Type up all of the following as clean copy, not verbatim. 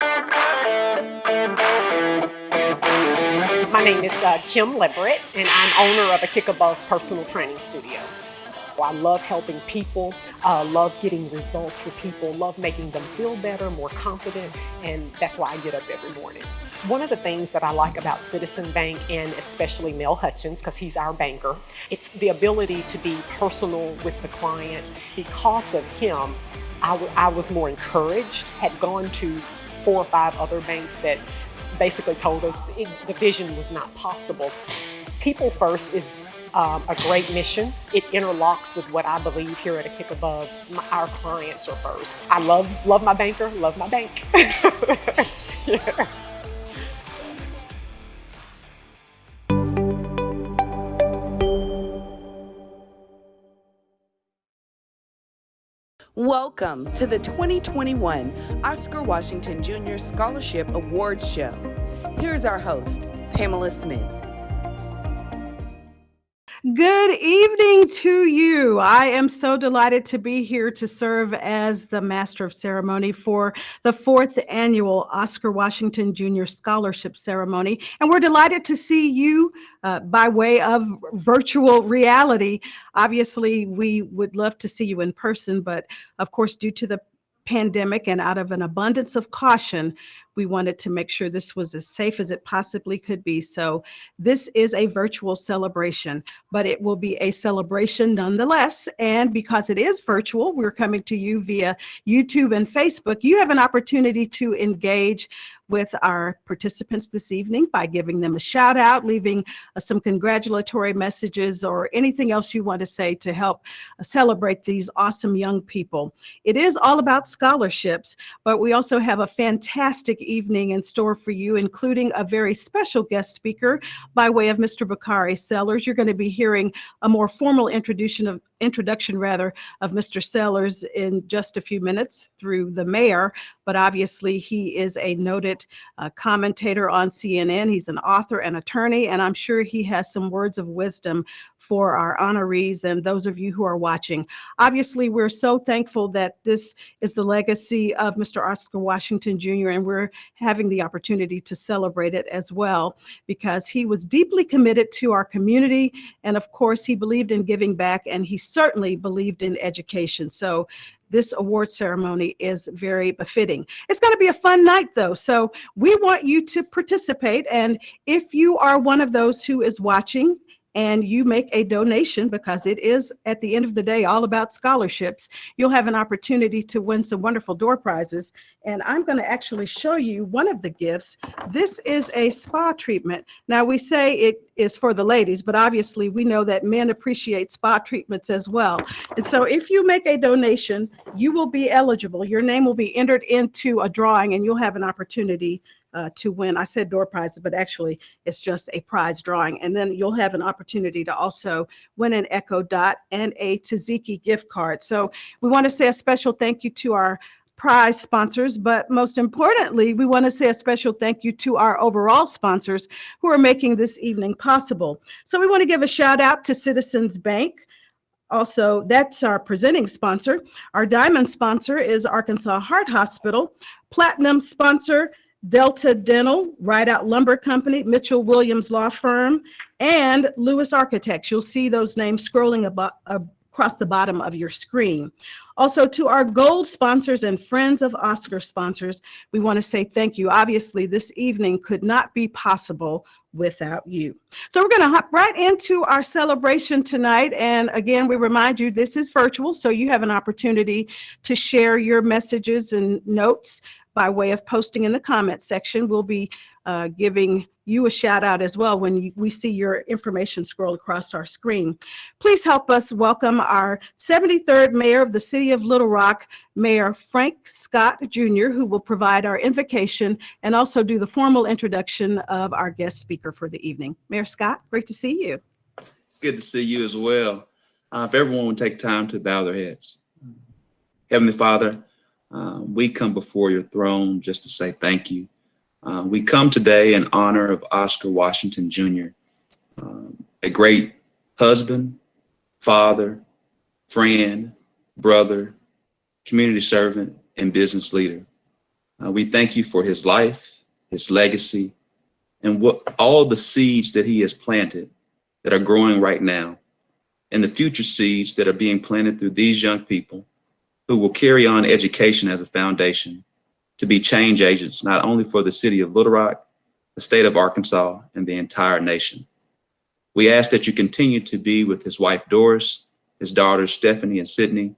My name is Kim Leverett, and I'm owner of a Kick Above personal training studio. I love helping people, love getting results for people, love making them feel better, more confident, and that's why I get up every morning. One of the things that I like about Citizen Bank, and especially Mel Hutchins, because he's our banker, it's the ability to be personal with the client. Because of him, I was more encouraged, had gone to 4 or 5 other banks that basically told us the vision was not possible. People First is a great mission. It interlocks with what I believe here at A Kick Above. Our clients are first. I love my banker, love my bank. Yeah. Welcome to the 2021 Oscar Washington Jr. Scholarship Awards Show. Here's our host, Pamela Smith. Good evening to you. I am so delighted to be here to serve as the Master of Ceremony for the 4th annual Oscar Washington Jr. Scholarship Ceremony. And we're delighted to see you by way of virtual reality. Obviously, we would love to see you in person, but of course, due to the pandemic and out of an abundance of caution, we wanted to make sure this was as safe as it possibly could be. So this is a virtual celebration, but it will be a celebration nonetheless. And because it is virtual, we're coming to you via YouTube and Facebook. You have an opportunity to engage with our participants this evening by giving them a shout out, leaving some congratulatory messages, or anything else you want to say to help celebrate these awesome young people. It is all about scholarships, but we also have a fantastic evening in store for you, including a very special guest speaker by way of Mr. Bakari Sellers. You're going to be hearing a more formal introduction of Mr. Sellers in just a few minutes through the mayor, but obviously he is a noted commentator on CNN. He's an author and attorney, and I'm sure he has some words of wisdom for our honorees and those of you who are watching. Obviously, we're so thankful that this is the legacy of Mr. Oscar Washington Jr., and we're having the opportunity to celebrate it as well, because he was deeply committed to our community, and of course, he believed in giving back, and he certainly believed in education. So this award ceremony is very befitting. It's going to be a fun night, though, so we want you to participate. And if you are one of those who is watching and you make a donation, because it is at the end of the day all about scholarships, you'll have an opportunity to win some wonderful door prizes. And I'm going to actually show you one of the gifts. This is a spa treatment. Now, we say it is for the ladies, but obviously we know that men appreciate spa treatments as well. And so if you make a donation, you will be eligible. Your name will be entered into a drawing, and you'll have an opportunity to win. I said door prizes, but actually it's just a prize drawing. And then you'll have an opportunity to also win an Echo Dot and a Taziki gift card. So we want to say a special thank you to our prize sponsors, but most importantly, we want to say a special thank you to our overall sponsors who are making this evening possible. So we want to give a shout out to Citizens Bank. Also, that's our presenting sponsor. Our diamond sponsor is Arkansas Heart Hospital. Platinum sponsor, Delta Dental, Rideout Lumber Company, Mitchell Williams Law Firm, and Lewis Architects. You'll see those names scrolling across the bottom of your screen. Also, to our gold sponsors and friends of Oscar sponsors, we want to say thank you. Obviously, this evening could not be possible without you. So we're going to hop right into our celebration tonight. And again, we remind you this is virtual, so you have an opportunity to share your messages and notes by way of posting in the comment section. We'll be giving you a shout out as well when we see your information scroll across our screen. Please help us welcome our 73rd Mayor of the City of Little Rock, Mayor Frank Scott Jr., who will provide our invocation and also do the formal introduction of our guest speaker for the evening. Mayor Scott, great to see you. Good to see you as well. If everyone would take time to bow their heads. Heavenly Father, we come before your throne just to say thank you. We come today in honor of Oscar Washington Jr., a great husband, father, friend, brother, community servant, and business leader. We thank you for his life, his legacy, and what all the seeds that he has planted that are growing right now, and the future seeds that are being planted through these young people who will carry on education as a foundation to be change agents, not only for the city of Little Rock, the state of Arkansas, and the entire nation. We ask that you continue to be with his wife, Doris, his daughters, Stephanie and Sydney,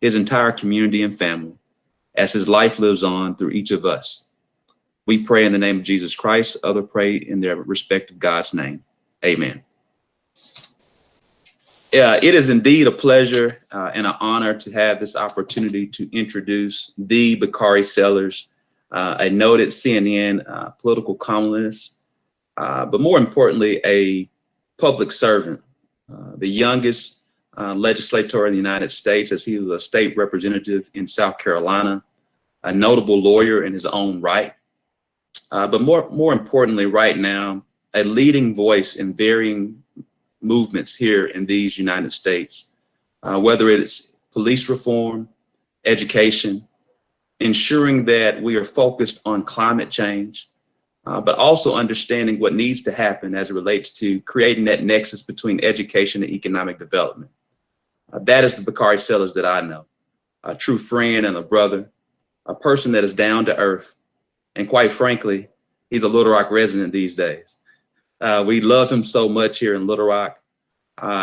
his entire community and family, as his life lives on through each of us. We pray in the name of Jesus Christ. Others pray in their respective God's name. Amen. It is indeed a pleasure and an honor to have this opportunity to introduce the Bakari Sellers, a noted CNN political columnist, but more importantly, a public servant, the youngest legislator in the United States, as he was a state representative in South Carolina, a notable lawyer in his own right, but more importantly, right now, a leading voice in varying movements here in these United States, whether it's police reform, education, ensuring that we are focused on climate change, but also understanding what needs to happen as it relates to creating that nexus between education and economic development. That is the Bakari Sellers that I know, a true friend and a brother, a person that is down to earth. And quite frankly, he's a Little Rock resident these days. We love him so much here in Little Rock.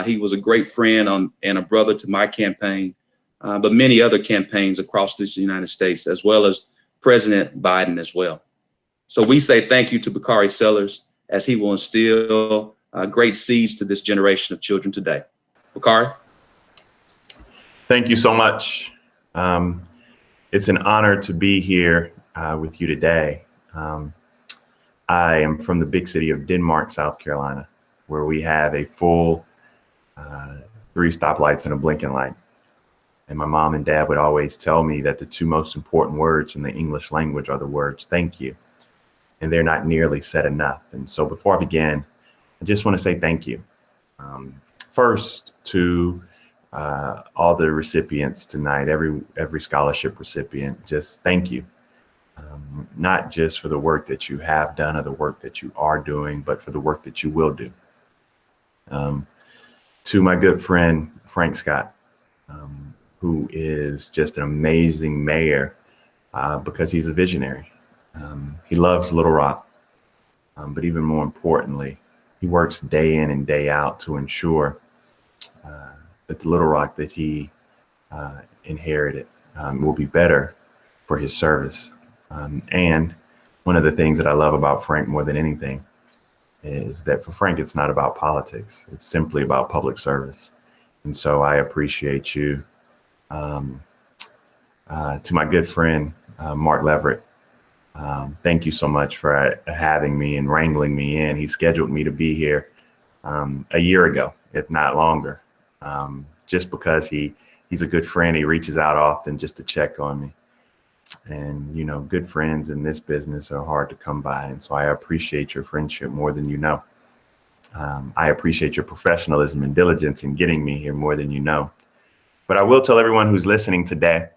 He was a great friend and a brother to my campaign, but many other campaigns across this United States, as well as President Biden as well. So we say thank you to Bakari Sellers as he will instill great seeds to this generation of children today. Bakari? Thank you so much. It's an honor to be here with you today. I am from the big city of Denmark, South Carolina, where we have a full 3 stoplights and a blinking light. And my mom and dad would always tell me that the 2 most important words in the English language are the words thank you. And they're not nearly said enough. And so before I begin, I just want to say thank you. First to all the recipients tonight, every scholarship recipient, just thank you. Not just for the work that you have done or the work that you are doing, but for the work that you will do. To my good friend, Frank Scott, who is just an amazing mayor because he's a visionary. He loves Little Rock, but even more importantly, he works day in and day out to ensure that the Little Rock that he inherited will be better for his service. And one of the things that I love about Frank more than anything is that for Frank, it's not about politics. It's simply about public service. And so I appreciate you. To my good friend, Mark Leverett, thank you so much for having me and wrangling me in. He scheduled me to be here a year ago, if not longer, just because he's a good friend. He reaches out often just to check on me. And, you know, good friends in this business are hard to come by. And so I appreciate your friendship more than you know. I appreciate your professionalism and diligence in getting me here more than you know. But I will tell everyone who's listening today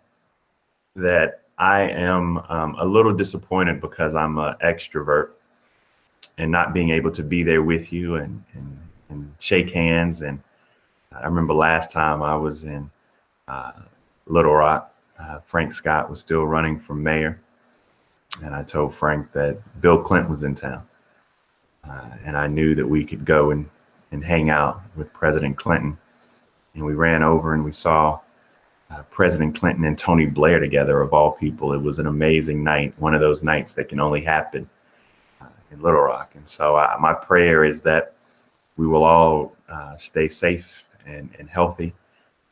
that I am a little disappointed because I'm an extrovert and not being able to be there with you and shake hands. And I remember last time I was in Little Rock, Frank Scott was still running for mayor. And I told Frank that Bill Clinton was in town. And I knew that we could go and hang out with President Clinton. And we ran over and we saw President Clinton and Tony Blair together, of all people. It was an amazing night, one of those nights that can only happen in Little Rock. And so my prayer is that we will all stay safe and healthy,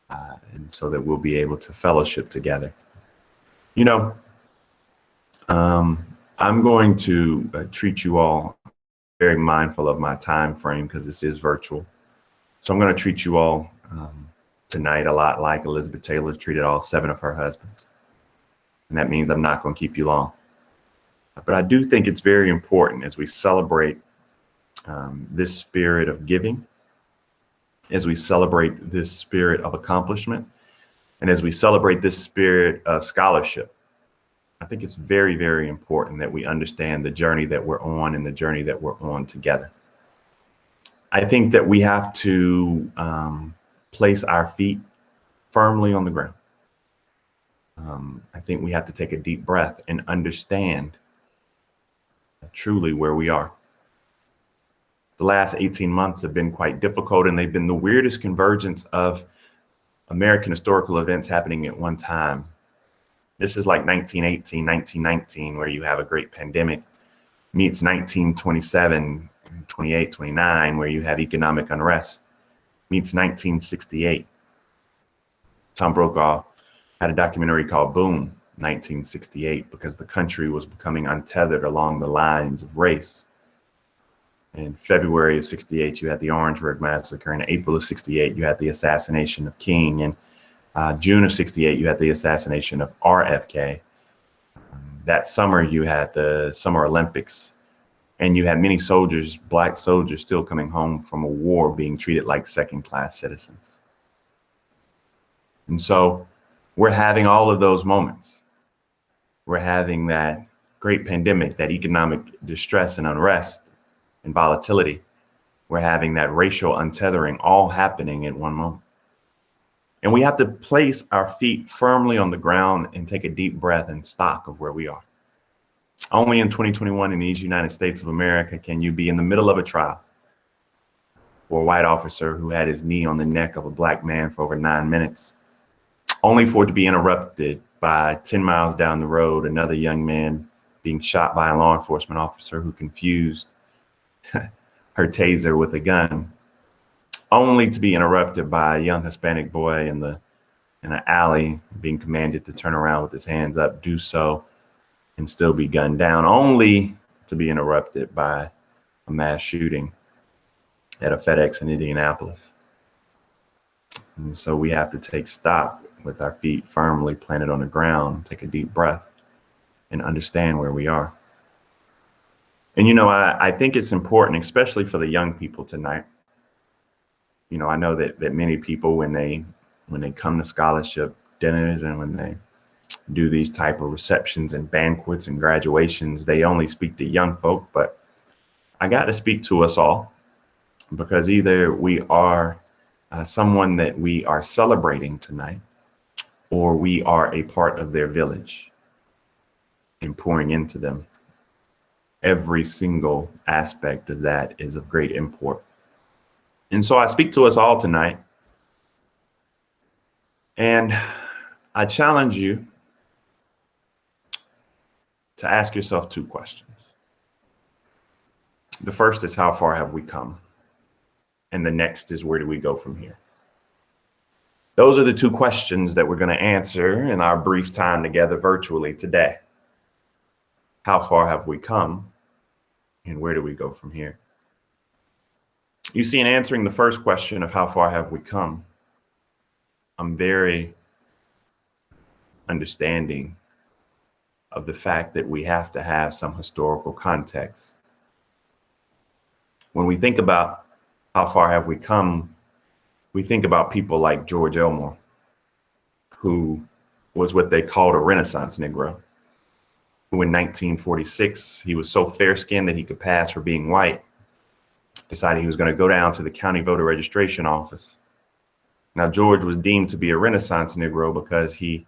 and so that we'll be able to fellowship together. You know, I'm going to treat you all very mindful of my time frame because this is virtual. So I'm going to treat you all tonight a lot like Elizabeth Taylor treated all 7 of her husbands. And that means I'm not going to keep you long. But I do think it's very important as we celebrate this spirit of giving, as we celebrate this spirit of accomplishment, and as we celebrate this spirit of scholarship, I think it's very, very important that we understand the journey that we're on and the journey that we're on together. I think that we have to place our feet firmly on the ground. I think we have to take a deep breath and understand truly where we are. The last 18 months have been quite difficult, and they've been the weirdest convergence of American historical events happening at one time. This is like 1918, 1919, where you have a great pandemic, meets 1927, 28, 29, where you have economic unrest, meets 1968. Tom Brokaw had a documentary called Boom, 1968, because the country was becoming untethered along the lines of race. In February of 68, you had the Orangeburg Massacre. In April of 68, you had the assassination of King. In June of 68, you had the assassination of RFK. That summer, you had the Summer Olympics. And you had many soldiers, Black soldiers, still coming home from a war being treated like second-class citizens. And so we're having all of those moments. We're having that great pandemic, that economic distress and unrest and volatility. We're having that racial untethering all happening at one moment. And we have to place our feet firmly on the ground and take a deep breath and stock of where we are. Only in 2021 in these United States of America can you be in the middle of a trial for a white officer who had his knee on the neck of a Black man for over 9 minutes, only for it to be interrupted by 10 miles down the road, another young man being shot by a law enforcement officer who confused her taser with a gun, only to be interrupted by a young Hispanic boy in an alley being commanded to turn around with his hands up, do so, and still be gunned down, only to be interrupted by a mass shooting at a FedEx in Indianapolis. And so we have to take stock with our feet firmly planted on the ground, take a deep breath, and understand where we are. And, I think it's important, especially for the young people tonight. I know that many people, when they come to scholarship dinners and when they do these type of receptions and banquets and graduations, they only speak to young folk. But I got to speak to us all, because either we are someone that we are celebrating tonight, or we are a part of their village and pouring into them. Every single aspect of that is of great import. And so I speak to us all tonight, and I challenge you to ask yourself 2 questions. The first is, how far have we come? And the next is, where do we go from here? Those are the 2 questions that we're going to answer in our brief time together virtually today. How far have we come? And where do we go from here? You see, in answering the first question of how far have we come, I'm very understanding of the fact that we have to have some historical context. When we think about how far have we come, we think about people like George Elmore, who was what they called a Renaissance Negro, who in 1946, he was so fair-skinned that he could pass for being white, decided he was going to go down to the county voter registration office. Now, George was deemed to be a Renaissance Negro because he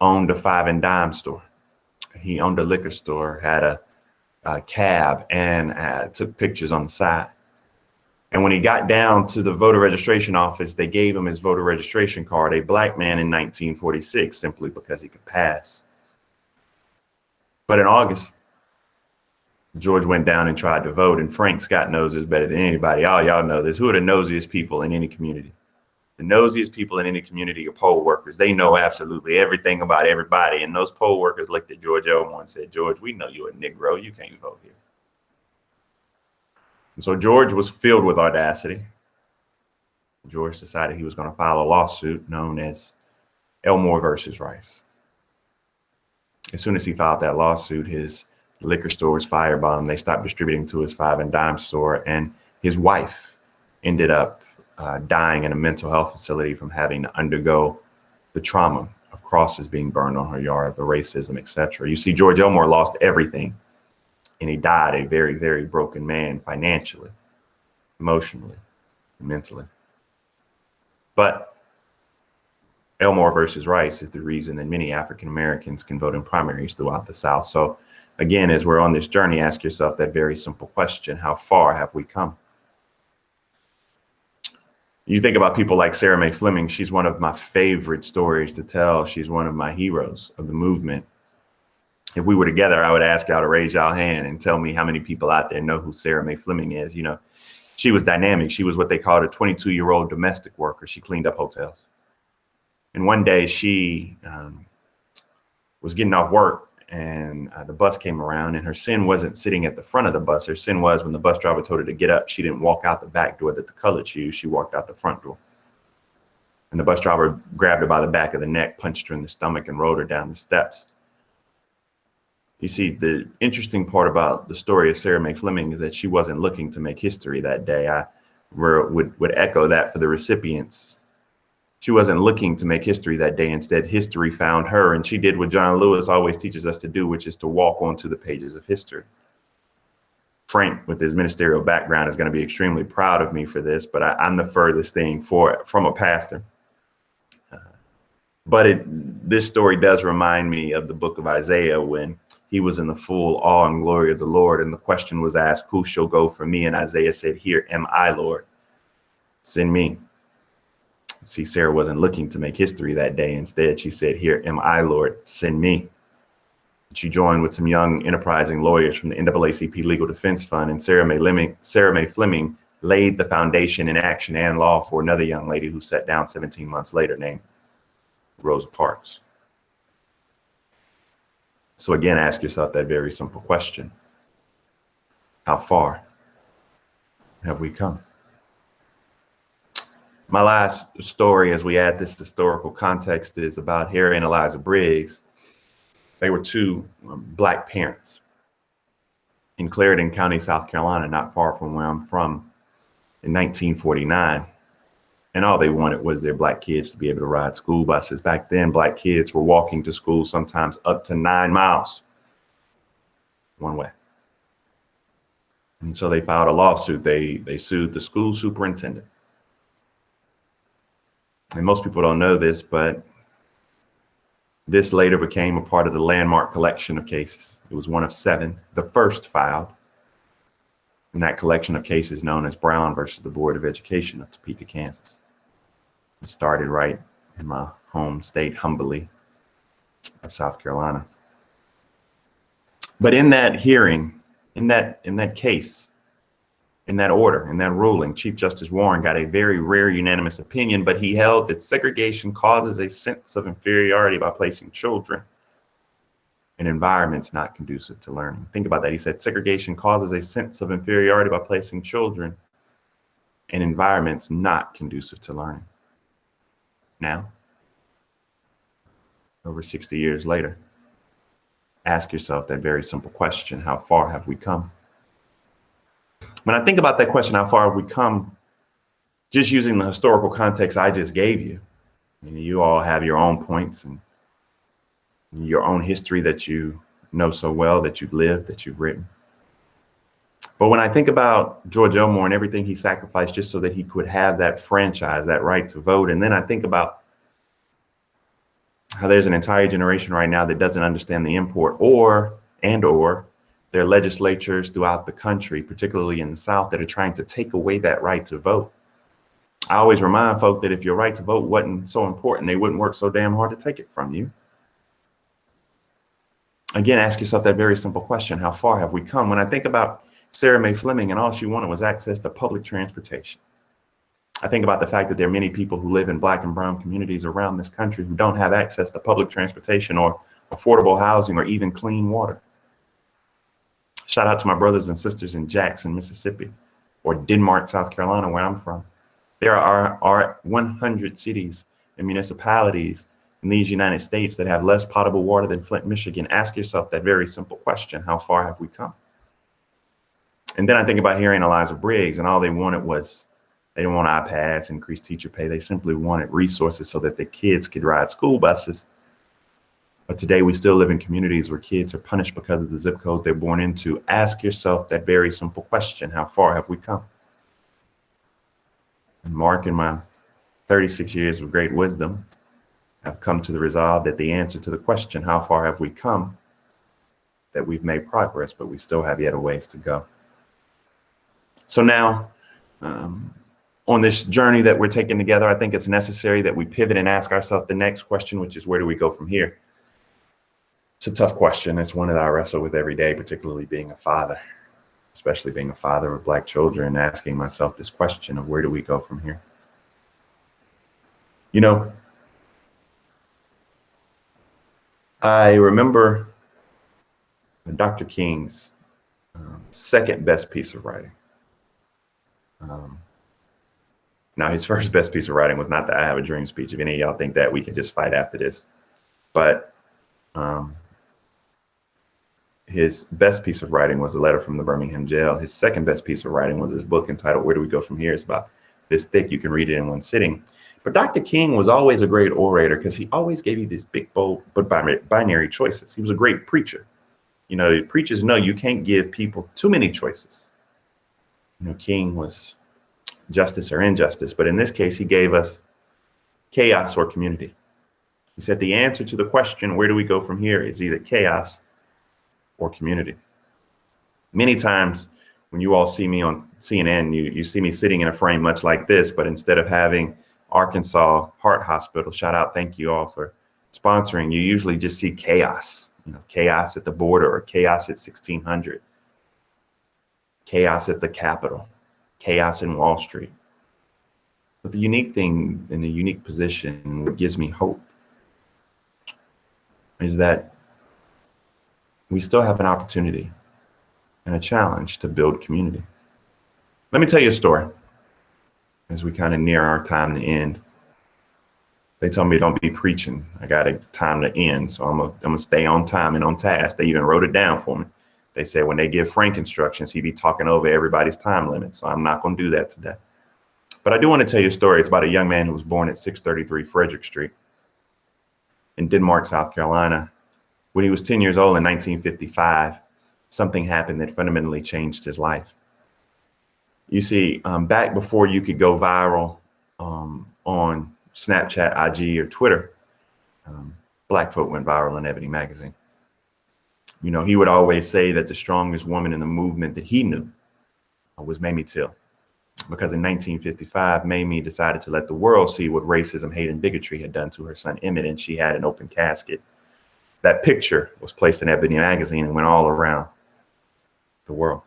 owned a 5 and dime store. He owned a liquor store, had a cab, and took pictures on the side. And when he got down to the voter registration office, they gave him his voter registration card, a Black man in 1946, simply because he could pass. But in August, George went down and tried to vote, and Frank Scott knows this better than anybody. All y'all know this. Who are the nosiest people in any community? The nosiest people in any community are poll workers. They know absolutely everything about everybody. And those poll workers looked at George Elmore and said, "George, we know you're a Negro. You can't vote here." And so George was filled with audacity. George decided he was going to file a lawsuit known as Elmore versus Rice. As soon as he filed that lawsuit, his liquor store was firebombed. They stopped distributing to his 5 and dime store, and his wife ended up dying in a mental health facility from having to undergo the trauma of crosses being burned on her yard, the racism, etc. You see, George Elmore lost everything, and he died a very, very broken man financially, emotionally, mentally. But Elmore versus Rice is the reason that many African Americans can vote in primaries throughout the South. So again, as we're on this journey, ask yourself that very simple question: how far have we come? You think about people like Sarah Mae Fleming. She's one of my favorite stories to tell. She's one of my heroes of the movement. If we were together, I would ask y'all to raise y'all hand and tell me how many people out there know who Sarah Mae Fleming is. You know, she was dynamic. She was what they called a 22-year-old domestic worker. She cleaned up hotels. And one day she was getting off work, and the bus came around, and her sin wasn't sitting at the front of the bus. Her sin was when the bus driver told her to get up, she didn't walk out the back door that the colored used. She walked out the front door. And the bus driver grabbed her by the back of the neck, punched her in the stomach, and rode her down the steps. You see, the interesting part about the story of Sarah Mae Fleming is that she wasn't looking to make history that day. I would echo that for the recipients. She wasn't looking to make history that day. Instead, history found her, and she did what John Lewis always teaches us to do, which is to walk onto the pages of history. Frank, with his ministerial background, is going to be extremely proud of me for this, but I'm the furthest thing from a pastor. But this story does remind me of the book of Isaiah, when he was in the full awe and glory of the Lord, and the question was asked, who shall go for me? And Isaiah said, here am I, Lord, send me. See, Sarah wasn't looking to make history that day. Instead, she said, here am I, Lord, send me. She joined with some young enterprising lawyers from the NAACP Legal Defense Fund, and Sarah Mae Fleming laid the foundation in action and law for another young lady who sat down 17 months later, named Rosa Parks. So again, ask yourself that very simple question: how far have we come? My last story, as we add this historical context, is about Harry and Eliza Briggs. They were two Black parents in Clarendon County, South Carolina, not far from where I'm from, in 1949. And all they wanted was their Black kids to be able to ride school buses. Back then, Black kids were walking to school sometimes up to 9 miles one way. And so they filed a lawsuit. They sued the school superintendent. And most people don't know this, but this later became a part of the landmark collection of cases. It was one of 7, the first filed in that collection of cases known as Brown versus the Board of Education of Topeka, Kansas. It started right in my home state, humbly, of South Carolina. But in that hearing, in that case, in that order, in that ruling, Chief Justice Warren got a very rare unanimous opinion, but he held that segregation causes a sense of inferiority by placing children in environments not conducive to learning. Think about that. He said segregation causes a sense of inferiority by placing children in environments not conducive to learning. Now, over 60 years later, ask yourself that very simple question: how far have we come? When I think about that question, how far have we come, just using the historical context I just gave you, you all have your own points and your own history that you know so well, that you've lived, that you've written. But when I think about George Elmore and everything he sacrificed just so that he could have that franchise, that right to vote, and then I think about how there's an entire generation right now that doesn't understand the import or their legislatures throughout the country, particularly in the South, that are trying to take away that right to vote. I always remind folk that if your right to vote wasn't so important, they wouldn't work so damn hard to take it from you. Again, ask yourself that very simple question: how far have we come? When I think about Sarah Mae Fleming and all she wanted was access to public transportation, I think about the fact that there are many people who live in Black and brown communities around this country who don't have access to public transportation or affordable housing or even clean water. Shout out to my brothers and sisters in Jackson, Mississippi, or Denmark, South Carolina, where I'm from. There are 100 cities and municipalities in these United States that have less potable water than Flint, Michigan. Ask yourself that very simple question: how far have we come? And then I think about Harry and Eliza Briggs, and all they wanted was, they didn't want iPads, increased teacher pay. They simply wanted resources so that the kids could ride school buses But today we still live in communities where kids are punished because of the zip code they're born into. Ask yourself that very simple question: how far have we come? And Mark, in my 36 years of great wisdom, have come to the resolve that the answer to the question, how far have we come, that we've made progress, but we still have yet a ways to go. So now, on this journey that we're taking together, I think it's necessary that we pivot and ask ourselves the next question, which is, where do we go from here? It's a tough question. It's one that I wrestle with every day, particularly being a father, especially being a father of Black children, asking myself this question of, where do we go from here? You know, I remember Dr. King's second best piece of writing. Now, his first best piece of writing was not the I Have a Dream speech. If any of y'all think that, we can just fight after this. But his best piece of writing was a letter from the Birmingham jail. His second best piece of writing was his book entitled Where Do We Go From Here? It's about this thick. You can read it in one sitting. But Dr. King was always a great orator because he always gave you these big, bold, but binary choices. He was a great preacher. You know, preachers know you can't give people too many choices. You know, King was justice or injustice, but in this case, he gave us chaos or community. He said the answer to the question, where do we go from here, is either chaos or community. Many times when you all see me on CNN, you see me sitting in a frame much like this, but instead of having Arkansas Heart Hospital, shout out, thank you all for sponsoring, you usually just see chaos, you know, chaos at the border or chaos at 1600, chaos at the Capitol, chaos in Wall Street. But the unique thing in the unique position, what gives me hope, is that we still have an opportunity and a challenge to build community. Let me tell you a story as we kind of near our time to end. They told me don't be preaching. I got a time to end, so I'm gonna stay on time and on task. They even wrote it down for me. They said when they give Frank instructions, he'd be talking over everybody's time limit, so I'm not gonna do that today. But I do want to tell you a story. It's about a young man who was born at 633 Frederick Street in Denmark, South Carolina. When he was 10 years old in 1955, something happened that fundamentally changed his life. You see, back before you could go viral on Snapchat, IG, or Twitter, Black folk went viral in Ebony magazine. You know, he would always say that the strongest woman in the movement that he knew was Mamie Till. Because in 1955, Mamie decided to let the world see what racism, hate, and bigotry had done to her son Emmett, and she had an open casket. That picture was placed in Ebony magazine and went all around the world.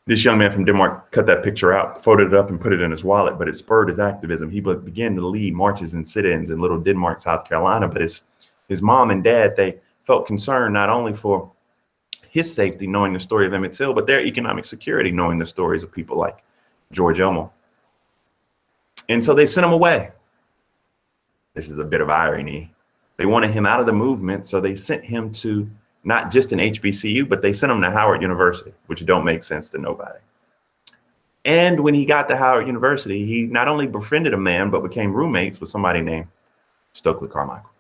This young man from Denmark cut that picture out, folded it up, and put it in his wallet, but it spurred his activism. He began to lead marches and sit-ins in Little Denmark, South Carolina, but his mom and dad, they felt concerned not only for his safety, knowing the story of Emmett Till, but their economic security, knowing the stories of people like George Elmo. And so they sent him away. This is a bit of irony. They wanted him out of the movement, so they sent him to not just an HBCU, but they sent him to Howard University, which don't make sense to nobody. And when he got to Howard University, he not only befriended a man, but became roommates with somebody named Stokely Carmichael.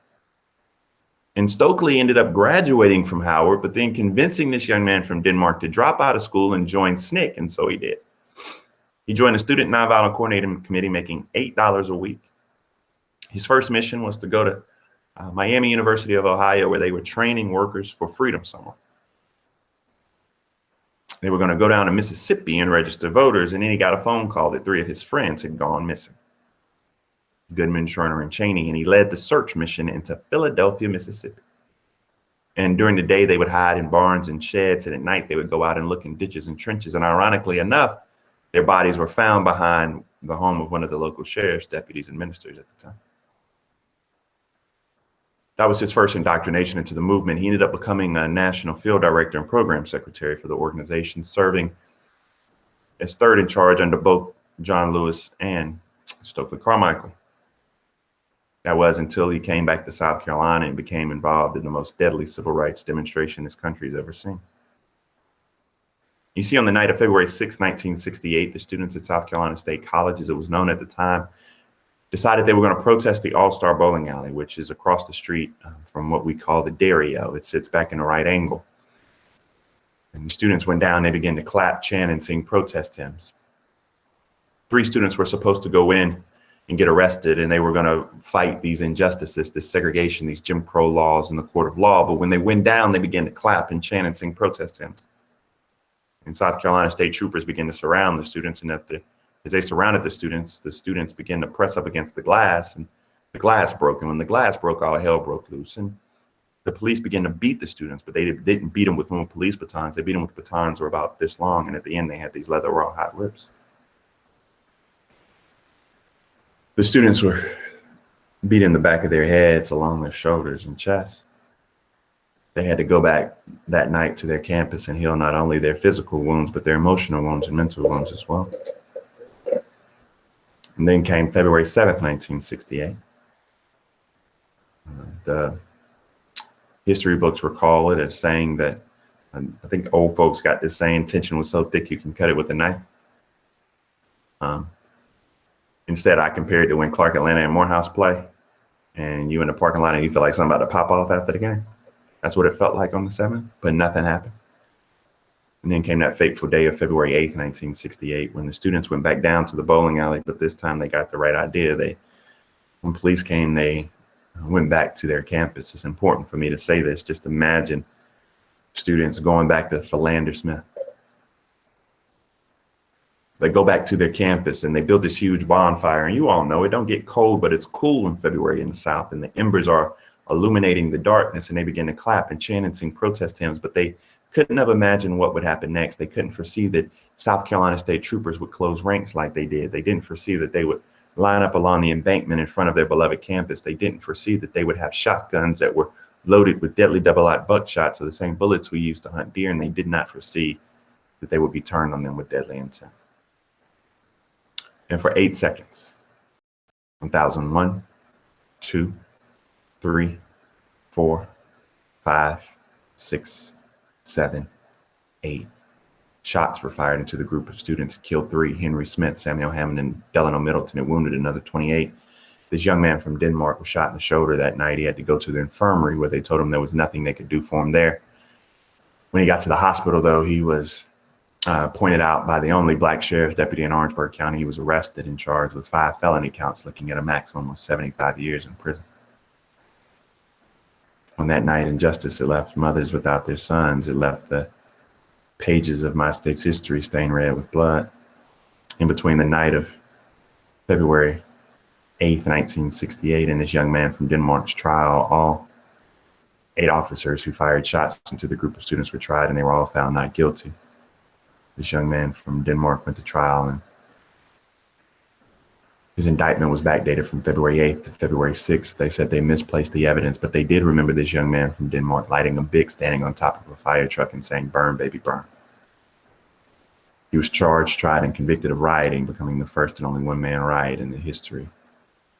And Stokely ended up graduating from Howard, but then convincing this young man from Denmark to drop out of school and join SNCC, and so he did. He joined the Student Nonviolent Coordinating Committee, making $8 a week. His first mission was to go to Miami University of Ohio, where they were training workers for Freedom Summer. They were going to go down to Mississippi and register voters, and then he got a phone call that 3 of his friends had gone missing: Goodman, Schroeder, and Cheney, and he led the search mission into Philadelphia, Mississippi. And during the day, they would hide in barns and sheds, and at night, they would go out and look in ditches and trenches. And ironically enough, their bodies were found behind the home of one of the local sheriff's deputies and ministers at the time. That was his first indoctrination into the movement. He ended up becoming a national field director and program secretary for the organization, serving as third in charge under both John Lewis and Stokely Carmichael. That was until he came back to South Carolina and became involved in the most deadly civil rights demonstration this country's ever seen. You see, on the night of February 6, 1968, the students at South Carolina State College, as it was known at the time, decided they were going to protest the All-Star Bowling Alley, which is across the street from what we call the Dario. It sits back in a right angle. And the students went down, they began to clap, chant, and sing protest hymns. 3 students were supposed to go in and get arrested, and they were going to fight these injustices, this segregation, these Jim Crow laws in the court of law. But when they went down, they began to clap and chant and sing protest hymns. And South Carolina state troopers began to surround the students, and as they surrounded the students began to press up against the glass, and the glass broke. And when the glass broke, all hell broke loose. And the police began to beat the students, but they didn't beat them with normal police batons. They beat them with batons that were about this long, and at the end, they had these leather rawhide whips. The students were beat in the back of their heads, along their shoulders and chests. They had to go back that night to their campus and heal not only their physical wounds, but their emotional wounds and mental wounds as well. And then came February 7th, 1968. The history books recall it as saying that, I think old folks got this saying, tension was so thick you can cut it with a knife. Instead, I compared it to when Clark Atlanta and Morehouse play, and you in the parking lot and you feel like something about to pop off after the game. That's what it felt like on the 7th, but nothing happened. And then came that fateful day of February 8th, 1968, when the students went back down to the bowling alley, but this time they got the right idea. When police came, they went back to their campus. It's important for me to say this. Just imagine students going back to Philander Smith. They go back to their campus and they build this huge bonfire. And you all know it don't get cold, but it's cool in February in the South. And the embers are illuminating the darkness, and they begin to clap and chant and sing protest hymns. But they couldn't have imagined what would happen next. They couldn't foresee that South Carolina state troopers would close ranks like they did. They didn't foresee that they would line up along the embankment in front of their beloved campus. They didn't foresee that they would have shotguns that were loaded with deadly double-aught buckshot, so the same bullets we used to hunt deer, and they did not foresee that they would be turned on them with deadly intent. And for 8 seconds, 1001, 2, 3, 4, 5, 6, 7, 8. Shots were fired into the group of students. It killed 3, Henry Smith, Samuel Hammond, and Delano Middleton. It wounded another 28. This young man from Denmark was shot in the shoulder that night. He had to go to the infirmary where they told him there was nothing they could do for him there. When he got to the hospital, though, he was pointed out by the only black sheriff's deputy in Orangeburg County. He was arrested and charged with 5 felony counts, looking at a maximum of 75 years in prison. On that night, injustice, it left mothers without their sons. It left the pages of my state's history stained red with blood. In between the night of February 8th, 1968, and this young man from Denmark's trial, all 8 officers who fired shots into the group of students were tried, and they were all found not guilty. This young man from Denmark went to trial, and his indictment was backdated from February 8th to February 6th. They said they misplaced the evidence, but they did remember this young man from Denmark lighting a Bic, standing on top of a fire truck and saying, "Burn, baby, burn." He was charged, tried, and convicted of rioting, becoming the first and only one-man riot in the history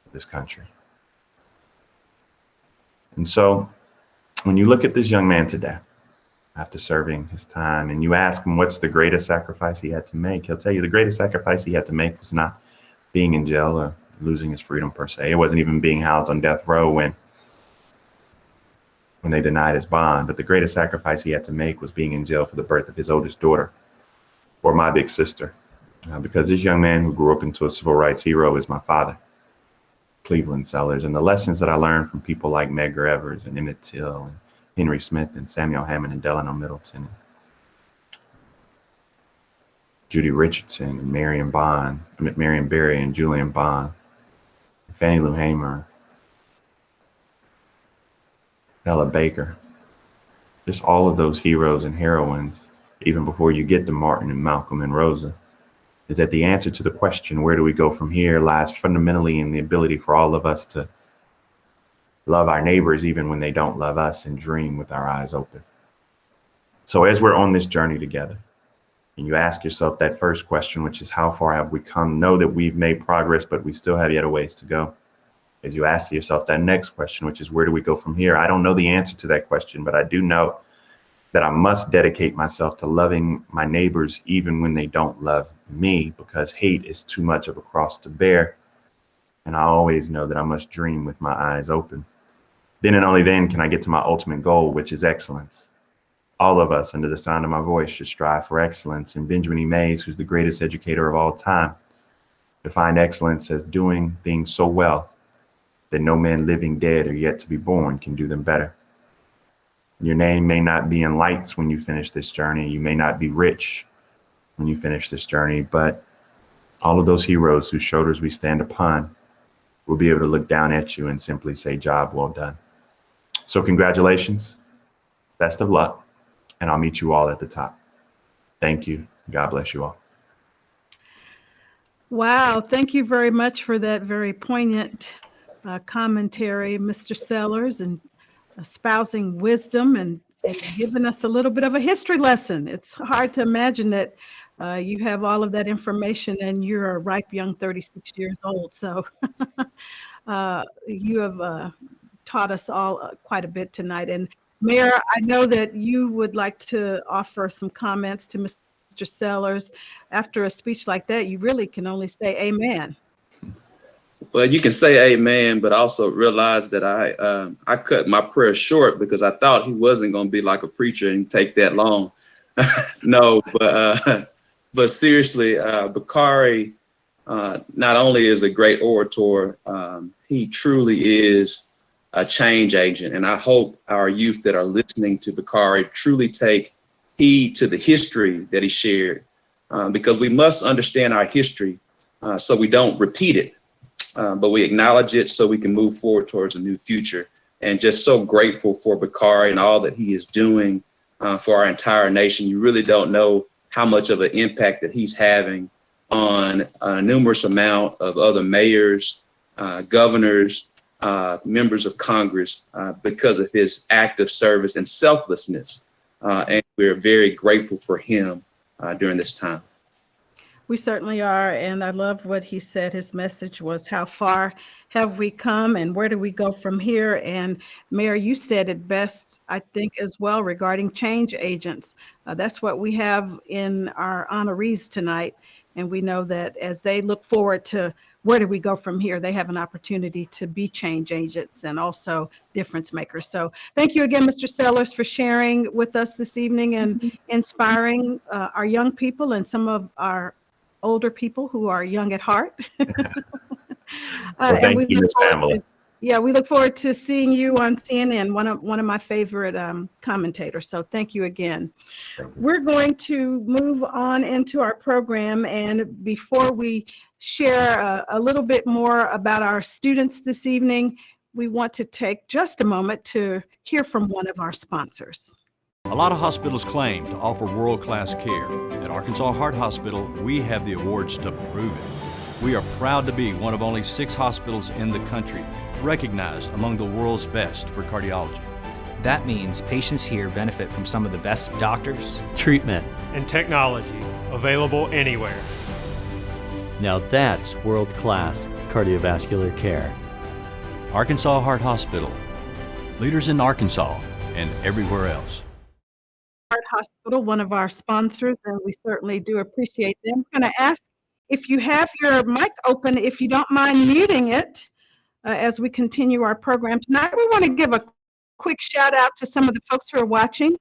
of this country. And so when you look at this young man today, after serving his time, and you ask him what's the greatest sacrifice he had to make, he'll tell you the greatest sacrifice he had to make was not being in jail or losing his freedom per se. It wasn't even being housed on death row when they denied his bond. But the greatest sacrifice he had to make was being in jail for the birth of his oldest daughter, or my big sister. Because this young man who grew up into a civil rights hero is my father, Cleveland Sellers. And the lessons that I learned from people like Medgar Evers and Emmett Till and Henry Smith and Samuel Hammond and Delano Middleton, Judy Richardson and Marion Barry and Julian Bond, Fannie Lou Hamer, Ella Baker, just all of those heroes and heroines, even before you get to Martin and Malcolm and Rosa, is that the answer to the question, where do we go from here, lies fundamentally in the ability for all of us to love our neighbors even when they don't love us, and dream with our eyes open. So as we're on this journey together, and you ask yourself that first question, which is how far have we come? Know that we've made progress, but we still have yet a ways to go. As you ask yourself that next question, which is where do we go from here? I don't know the answer to that question, but I do know that I must dedicate myself to loving my neighbors even when they don't love me, because hate is too much of a cross to bear. and I always know that I must dream with my eyes open. Then and only then can I get to my ultimate goal, which is excellence. All of us, under the sound of my voice, should strive for excellence. And Benjamin E. Mays, who's the greatest educator of all time, defined excellence as doing things so well that no man living, dead, or yet to be born can do them better. Your name may not be in lights when you finish this journey. You may not be rich when you finish this journey, but all of those heroes whose shoulders we stand upon will be able to look down at you and simply say, job well done. So congratulations, best of luck, and I'll meet you all at the top. Thank you. God bless you all. Wow, thank you very much for that very poignant commentary, Mr. Sellers, and espousing wisdom and giving us a little bit of a history lesson. It's hard to imagine that you have all of that information and you're a ripe young 36 years old. So you have taught us all quite a bit tonight. And Mayor, I know that you would like to offer some comments to Mr. Sellers. After a speech like that, you really can only say amen. Well, you can say amen, but also realize that I cut my prayer short because I thought he wasn't going to be like a preacher and take that long. No, but seriously, Bakari not only is a great orator, he truly is a change agent. And I hope our youth that are listening to Bakari truly take heed to the history that he shared, because we must understand our history so we don't repeat it. But we acknowledge it so we can move forward towards a new future. And just so grateful for Bakari and all that he is doing for our entire nation. You really don't know how much of an impact that he's having on a numerous amount of other mayors, governors, members of Congress because of his active service and selflessness. And we're very grateful for him during this time. We certainly are, and I love what he said. His message was, how far have we come and where do we go from here? And Mayor, you said it best, I think, as well, regarding change agents. That's what we have in our honorees tonight. And we know that as they look forward to where do we go from here, they have an opportunity to be change agents and also difference makers. So thank you again, Mr. Sellers, for sharing with us this evening and inspiring our young people and some of our older people who are young at heart. Well, thank you, Ms. Pamela. Yeah, we look forward to seeing you on CNN, one of my favorite commentators. So thank you again. We're going to move on into our program. And before we share a little bit more about our students this evening, we want to take just a moment to hear from one of our sponsors. A lot of hospitals claim to offer world-class care. At Arkansas Heart Hospital, we have the awards to prove it. We are proud to be one of only 6 hospitals in the country recognized among the world's best for cardiology. That means patients here benefit from some of the best doctors, treatment, and technology available anywhere. Now that's world-class cardiovascular care. Arkansas Heart Hospital, leaders in Arkansas and everywhere else. Heart Hospital, one of our sponsors, and we certainly do appreciate them. I'm going to ask if you have your mic open, if you don't mind muting it as we continue our program tonight. We want to give a quick shout out to some of the folks who are watching,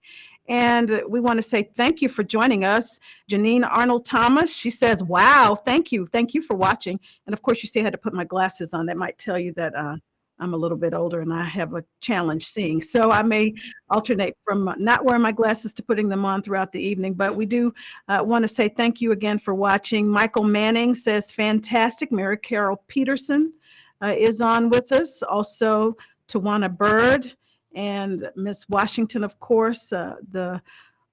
and we want to say thank you for joining us. Janine Arnold Thomas, she says, wow, thank you for watching. And of course, you see I had to put my glasses on. That might tell you that I'm a little bit older and I have a challenge seeing. So I may alternate from not wearing my glasses to putting them on throughout the evening. But we do want to say thank you again for watching. Michael Manning says, fantastic. Mary Carol Peterson is on with us. Also, Tawana Bird and Miss Washington, of course, the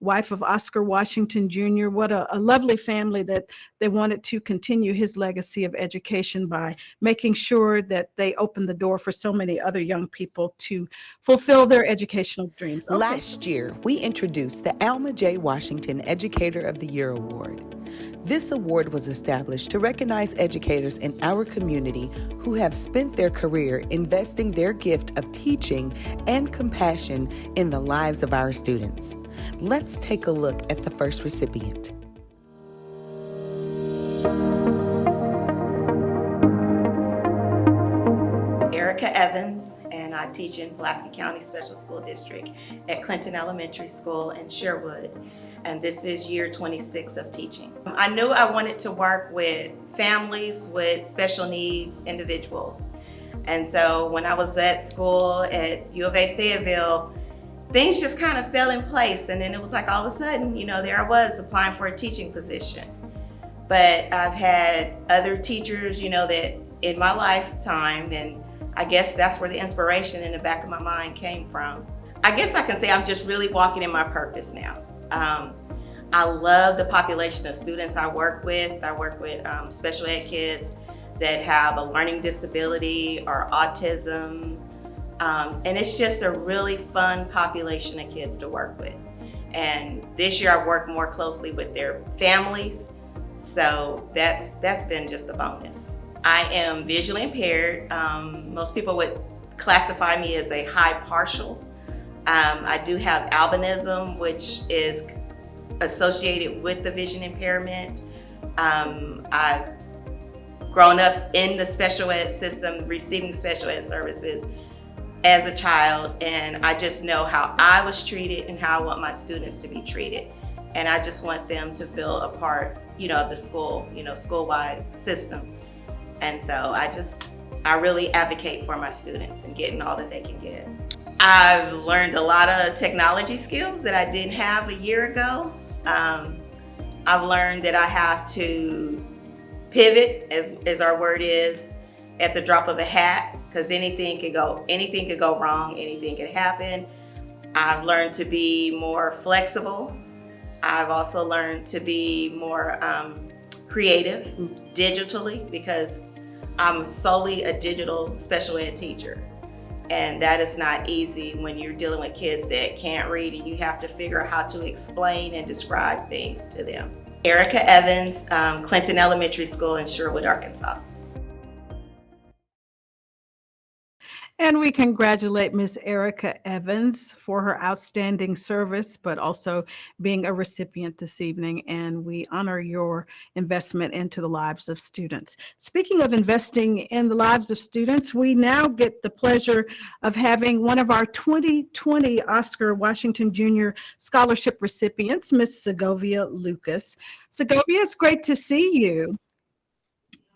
wife of Oscar Washington Jr. What a lovely family that they wanted to continue his legacy of education by making sure that they opened the door for so many other young people to fulfill their educational dreams. Okay. Last year, we introduced the Alma J. Washington Educator of the Year Award. This award was established to recognize educators in our community who have spent their career investing their gift of teaching and compassion in the lives of our students. Let's take a look at the first recipient. I teach in Pulaski County Special School District at Clinton Elementary School in Sherwood. And this is year 26 of teaching. I knew I wanted to work with families with special needs individuals. And so when I was at school at U of A Fayetteville, things just kind of fell in place. And then it was like all of a sudden, there I was applying for a teaching position. But I've had other teachers, that in my lifetime, and I guess that's where the inspiration in the back of my mind came from. I guess I can say I'm just really walking in my purpose now. I love the population of students I work with. I work with special ed kids that have a learning disability or autism. And it's just a really fun population of kids to work with. And this year I work more closely with their families. So that's been just a bonus. I am visually impaired. Most people would classify me as a high partial. I do have albinism, which is associated with the vision impairment. I've grown up in the special ed system, receiving special ed services as a child, and I just know how I was treated and how I want my students to be treated. And I just want them to feel a part, of the school, school-wide system. And so I really advocate for my students and getting all that they can get. I've learned a lot of technology skills that I didn't have a year ago. I've learned that I have to pivot, as our word is, at the drop of a hat, because anything could go wrong, anything could happen. I've learned to be more flexible. I've also learned to be more creative digitally, because I'm solely a digital special ed teacher. And that is not easy when you're dealing with kids that can't read and you have to figure out how to explain and describe things to them. Erica Evans, Clinton Elementary School in Sherwood, Arkansas. And we congratulate Ms. Erica Evans for her outstanding service, but also being a recipient this evening. And we honor your investment into the lives of students. Speaking of investing in the lives of students, we now get the pleasure of having one of our 2020 Oscar Washington Jr. Scholarship recipients, Ms. Segovia Lucas. Segovia, it's great to see you.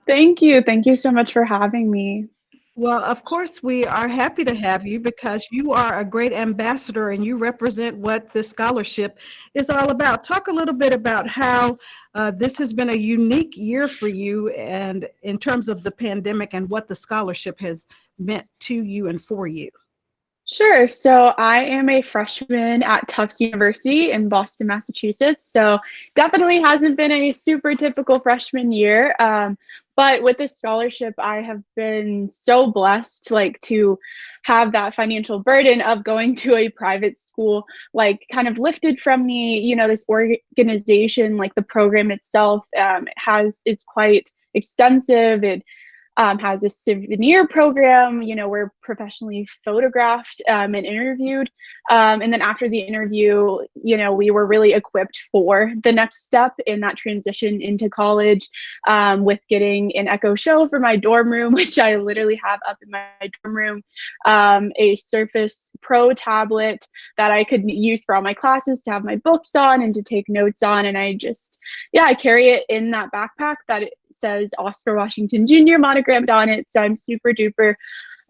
Thank you. Thank you so much for having me. Well, of course, we are happy to have you because you are a great ambassador and you represent what this scholarship is all about. Talk a little bit about how this has been a unique year for you and in terms of the pandemic and what the scholarship has meant to you and for you. Sure. So I am a freshman at Tufts University in Boston, Massachusetts. So definitely hasn't been a super typical freshman year. But with this scholarship, I have been so blessed to have that financial burden of going to a private school, kind of lifted from me. This organization, the program itself, it's quite extensive. It has a souvenir program, we're professionally photographed and interviewed. And then after the interview, we were really equipped for the next step in that transition into college, with getting an Echo Show for my dorm room, which I literally have up in my dorm room, a Surface Pro tablet that I could use for all my classes to have my books on and to take notes on. And I carry it in that backpack that it says Oscar Washington Jr. monogrammed on it. So I'm super duper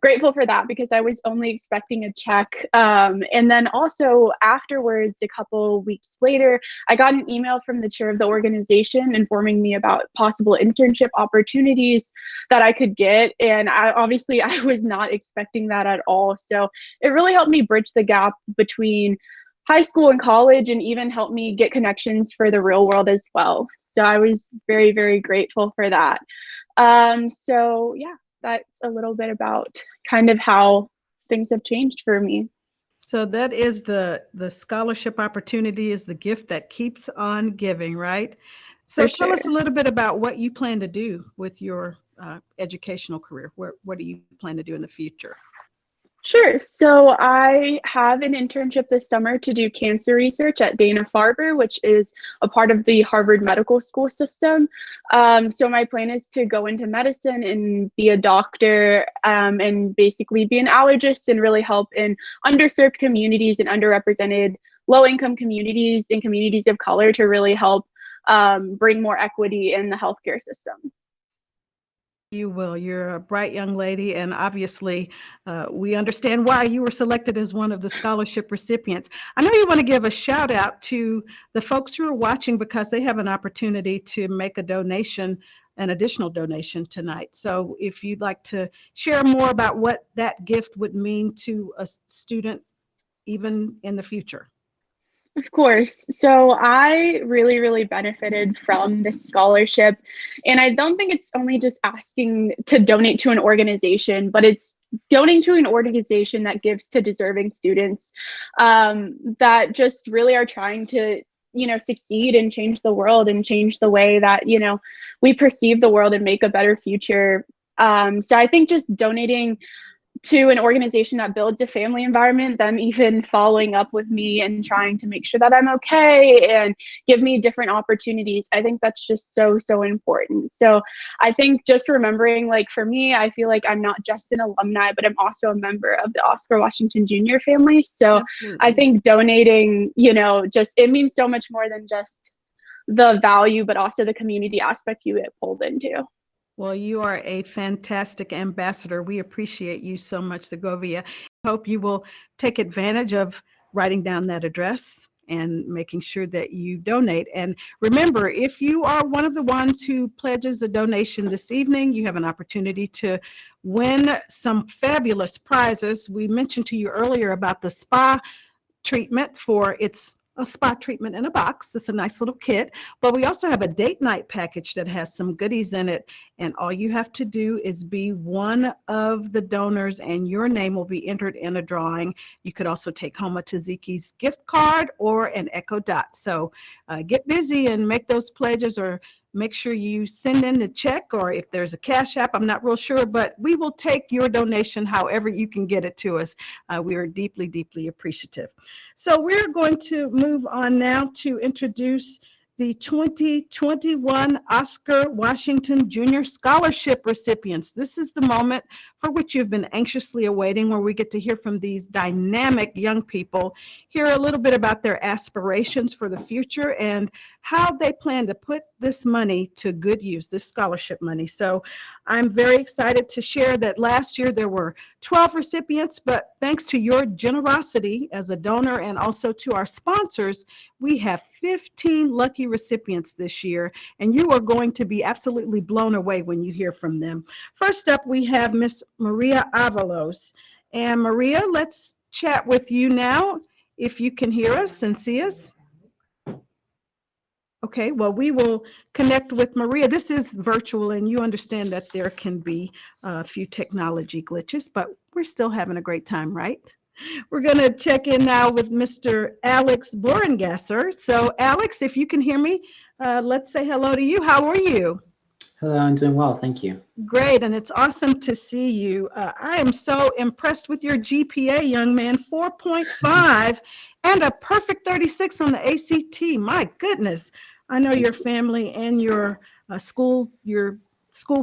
grateful for that because I was only expecting a check. And then also afterwards, a couple weeks later, I got an email from the chair of the organization informing me about possible internship opportunities that I could get. And I was not expecting that at all. So it really helped me bridge the gap between high school and college, and even helped me get connections for the real world as well. So I was very, very grateful for that. So yeah, that's a little bit about kind of how things have changed for me. So that is the scholarship opportunity is the gift that keeps on giving, right? So tell us a little bit about what you plan to do with your educational career. What do you plan to do in the future? Sure. So I have an internship this summer to do cancer research at Dana-Farber, which is a part of the Harvard Medical School system. So my plan is to go into medicine and be a doctor, and basically be an allergist and really help in underserved communities and underrepresented low-income communities and communities of color to really help bring more equity in the healthcare system. You will. You're a bright young lady, and obviously, we understand why you were selected as one of the scholarship recipients. I know you want to give a shout out to the folks who are watching because they have an opportunity to make a donation, an additional donation tonight. So if you'd like to share more about what that gift would mean to a student, even in the future. Of course. So I really, really benefited from this scholarship. And I don't think it's only just asking to donate to an organization, but it's donating to an organization that gives to deserving students that just really are trying to, succeed and change the world and change the way that, we perceive the world and make a better future. So I think just donating to an organization that builds a family environment, them even following up with me and trying to make sure that I'm okay and give me different opportunities. I think that's just so, so important. So I think just remembering, like for me, I feel like I'm not just an alumni, but I'm also a member of the Oscar Washington Jr. family. So Absolutely. I think donating, just it means so much more than just the value, but also the community aspect you get pulled into. Well, you are a fantastic ambassador. We appreciate you so much, Segovia. Hope you will take advantage of writing down that address and making sure that you donate. And remember, if you are one of the ones who pledges a donation this evening, you have an opportunity to win some fabulous prizes. We mentioned to you earlier about the spa treatment for its a spa treatment in a box. It's a nice little kit, but we also have a date night package that has some goodies in it. And all you have to do is be one of the donors and your name will be entered in a drawing. You could also take home a Taziki's gift card or an Echo Dot. So get busy and make those pledges, or make sure you send in the check, or if there's a Cash App, I'm not real sure, but we will take your donation however you can get it to us. We are deeply, deeply appreciative. So we're going to move on now to introduce the 2021 Oscar Washington Jr. Scholarship recipients. This is the moment for which you've been anxiously awaiting, where we get to hear from these dynamic young people, hear a little bit about their aspirations for the future and how they plan to put this money to good use, this scholarship money. So I'm very excited to share that last year there were 12 recipients, but thanks to your generosity as a donor and also to our sponsors, we have 15 lucky recipients this year, and you are going to be absolutely blown away when you hear from them. First up, we have Miss Maria Avalos. And Maria, let's chat with you now, if you can hear us and see us. Okay, well, we will connect with Maria. This is virtual, and you understand that there can be a few technology glitches, but we're still having a great time, right? We're going to check in now with Mr. Alex Borengasser. So, Alex, if you can hear me, let's say hello to you. How are you? Hello, I'm doing well, thank you. Great, and it's awesome to see you. I am so impressed with your GPA, young man, 4.5 and a perfect 36 on the ACT. My goodness. I know your family and your school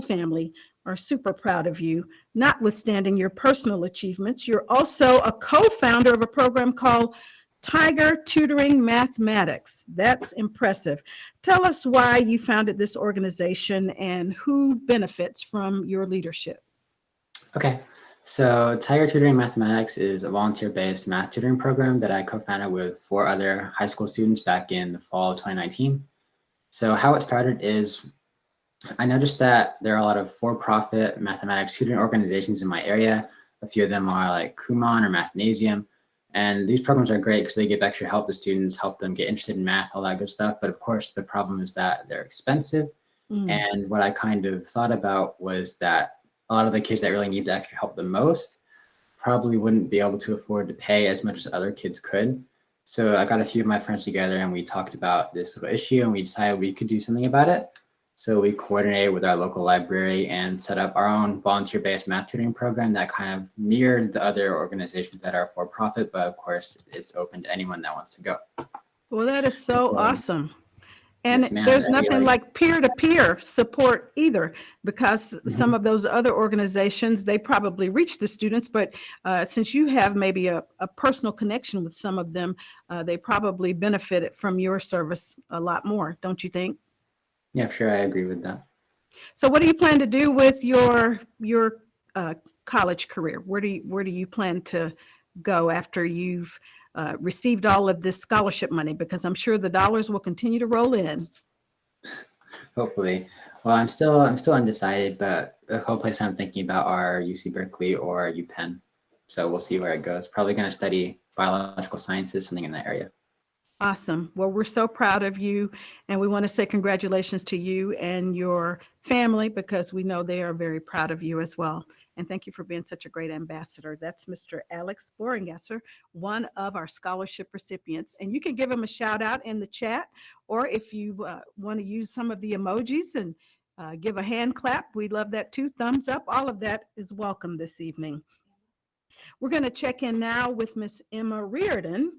family are super proud of you, notwithstanding your personal achievements. You're also a co-founder of a program called Tiger Tutoring Mathematics. That's impressive. Tell us why you founded this organization and who benefits from your leadership. Okay, so Tiger Tutoring Mathematics is a volunteer-based math tutoring program that I co-founded with 4 other high school students back in the fall of 2019. So how it started is I noticed that there are a lot of for-profit mathematics tutoring organizations in my area. A few of them are like Kumon or Mathnasium. And these programs are great because they give extra help to students, help them get interested in math, all that good stuff. But of course, the problem is that they're expensive. And what I kind of thought about was that a lot of the kids that really need the extra help the most probably wouldn't be able to afford to pay as much as other kids could. So I got a few of my friends together and we talked about this little issue and we decided we could do something about it. So we coordinated with our local library and set up our own volunteer-based math tutoring program that kind of mirrored the other organizations that are for profit, but of course it's open to anyone that wants to go. Well, that is so awesome. And Yes, ma'am. there's That'd be nothing like peer-to-peer support either, because some of those other organizations, they probably reach the students, but since you have maybe a personal connection with some of them, they probably benefited from your service a lot more, don't you think? Yeah, sure, I agree with that. So what do you plan to do with your college career? Where do you plan to go after you've received all of this scholarship money? Because I'm sure the dollars will continue to roll in. Hopefully. Well, I'm still undecided, but a couple places I'm thinking about are UC Berkeley or UPenn. So we'll see where it goes. Probably going to study biological sciences, something in that area. Awesome. Well, we're so proud of you, and we want to say congratulations to you and your family, because we know they are very proud of you as well. And thank you for being such a great ambassador. That's Mr. Alex Boringesser, one of our scholarship recipients. And you can give him a shout out in the chat, or if you want to use some of the emojis and give a hand clap, we'd love that too. Thumbs up, all of that is welcome this evening. We're going to check in now with Miss Emma Reardon.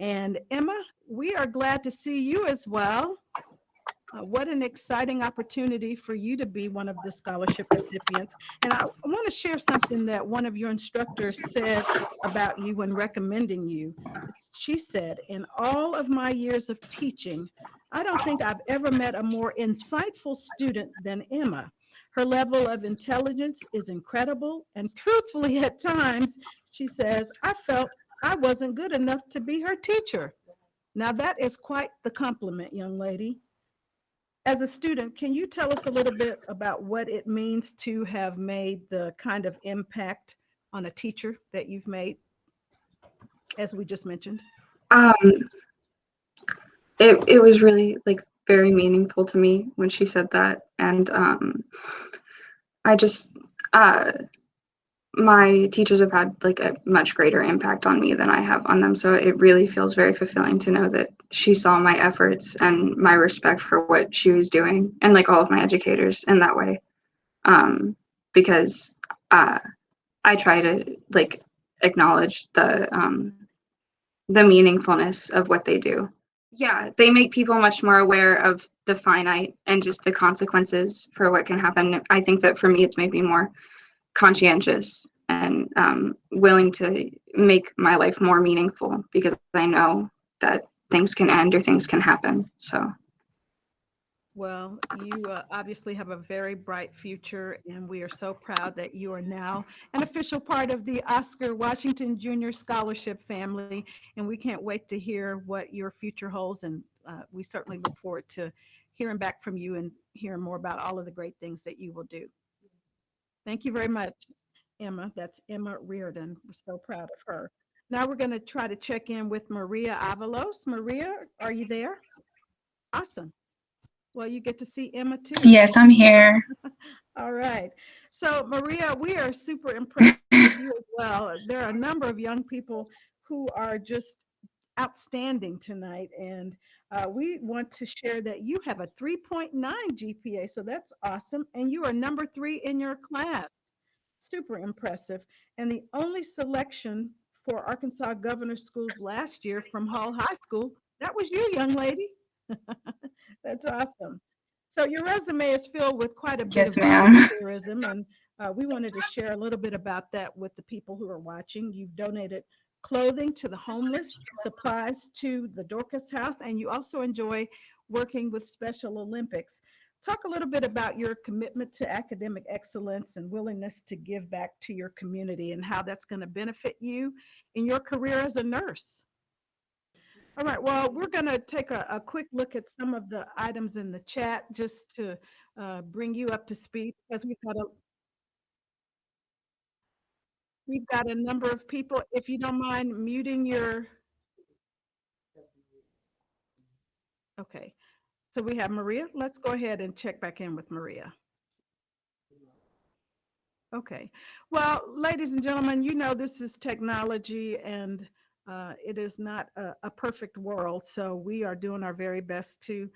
And Emma, we are glad to see you as well. What an exciting opportunity for you to be one of the scholarship recipients. And I want to share something that one of your instructors said about you when recommending you. She said, "In all of my years of teaching, I don't think I've ever met a more insightful student than Emma. Her level of intelligence is incredible, and truthfully at times," she says, "I felt I wasn't good enough to be her teacher." Now that is quite the compliment, young lady. As a student, can you tell us a little bit about what it means to have made the kind of impact on a teacher that you've made, as we just mentioned? It was really like very meaningful to me when she said that, and I just my teachers have had like a much greater impact on me than I have on them. So it really feels very fulfilling to know that she saw my efforts and my respect for what she was doing, and like all of my educators in that way. Because I try to like acknowledge the meaningfulness of what they do. Yeah, they make people much more aware of the finite and just the consequences for what can happen. I think that for me, it's made me more conscientious and willing to make my life more meaningful, because I know that things can end or things can happen. So. Well, you obviously have a very bright future, and we are so proud that you are now an official part of the Oscar Washington Jr. Scholarship family, and we can't wait to hear what your future holds, and we certainly look forward to hearing back from you and hearing more about all of the great things that you will do. Thank you very much, Emma. That's Emma Reardon. We're so proud of her. Now we're going to try to check in with Maria Avalos. Maria, are you there? Awesome. Well, you get to see Emma too. Yes, I'm here. All right. So Maria, we are super impressed with you as well. There are a number of young people who are just outstanding tonight, and we want to share that you have a 3.9 GPA, so that's awesome, and you are number 3 in your class. Super impressive. And the only selection for Arkansas Governor Schools last year from Hall High School, that was you, young lady. That's awesome. So your resume is filled with quite a bit Yes, of ma'am. volunteerism, and we wanted to share a little bit about that with the people who are watching. You've donated clothing to the homeless, supplies to the Dorcas House, and you also enjoy working with Special Olympics. Talk a little bit about your commitment to academic excellence and willingness to give back to your community, and how that's going to benefit you in your career as a nurse. All right, well, we're going to take a quick look at some of the items in the chat just to bring you up to speed, because we've got a number of people. If you don't mind muting your... Okay, so we have Maria. Let's go ahead and check back in with Maria. Okay, well, ladies and gentlemen, you know this is technology, and it is not a perfect world, so we are doing our very best to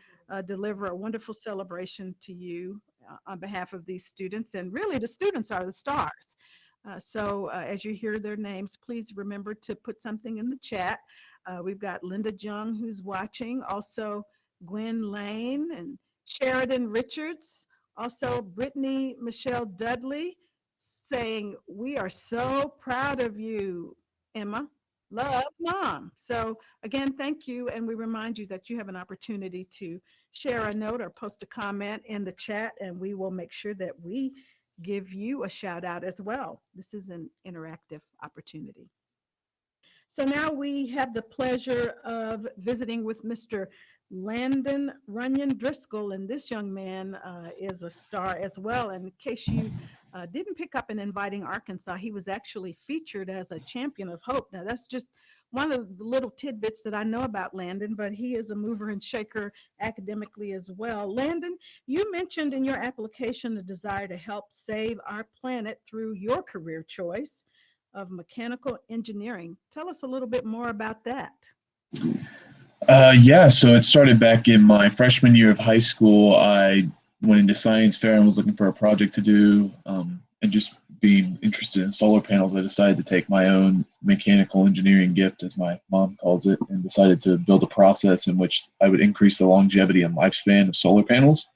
deliver a wonderful celebration to you on behalf of these students. And really, the students are the stars. So as you hear their names, please remember to put something in the chat. We've got Linda Jung who's watching, also Gwen Lane and Sheridan Richards, also Brittany Michelle Dudley saying, "We are so proud of you, Emma. Love, Mom." So again, thank you. And we remind you that you have an opportunity to share a note or post a comment in the chat, and we will make sure that we give you a shout out as well. This is an interactive opportunity. So now we have the pleasure of visiting with Mr. Landon Runyon Driscoll, and this young man is a star as well. And in case you didn't pick up in Inviting Arkansas, he was actually featured as a champion of hope. Now that's just one of the little tidbits that I know about Landon, but he is a mover and shaker academically as well. Landon, you mentioned in your application the desire to help save our planet through your career choice of mechanical engineering. Tell us a little bit more about that. Yeah, so it started back in my freshman year of high school. I went into science fair and was looking for a project to do, and just being interested in solar panels, I decided to take my own mechanical engineering gift, as my mom calls it, and decided to build a process in which I would increase the longevity and lifespan of solar panels.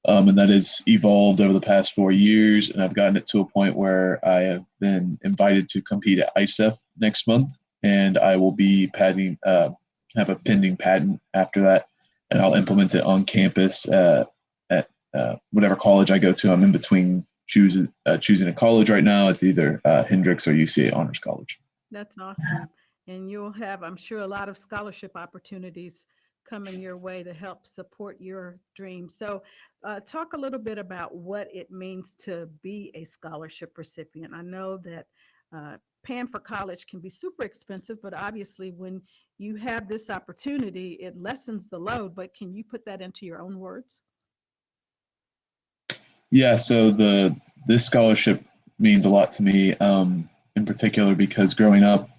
And that has evolved over the past 4 years, and I've gotten it to a point where I have been invited to compete at ICEF next month, and I will be have a pending patent after that, and I'll implement it on campus at whatever college I go to. I'm in between choosing a college right now. It's either Hendrix or UCA Honors College. That's awesome. And you'll have, I'm sure, a lot of scholarship opportunities coming your way to help support your dreams. So talk a little bit about what it means to be a scholarship recipient. I know that paying for college can be super expensive, but obviously when you have this opportunity, it lessens the load. But can you put that into your own words? Yeah, so this scholarship means a lot to me, in particular because growing up,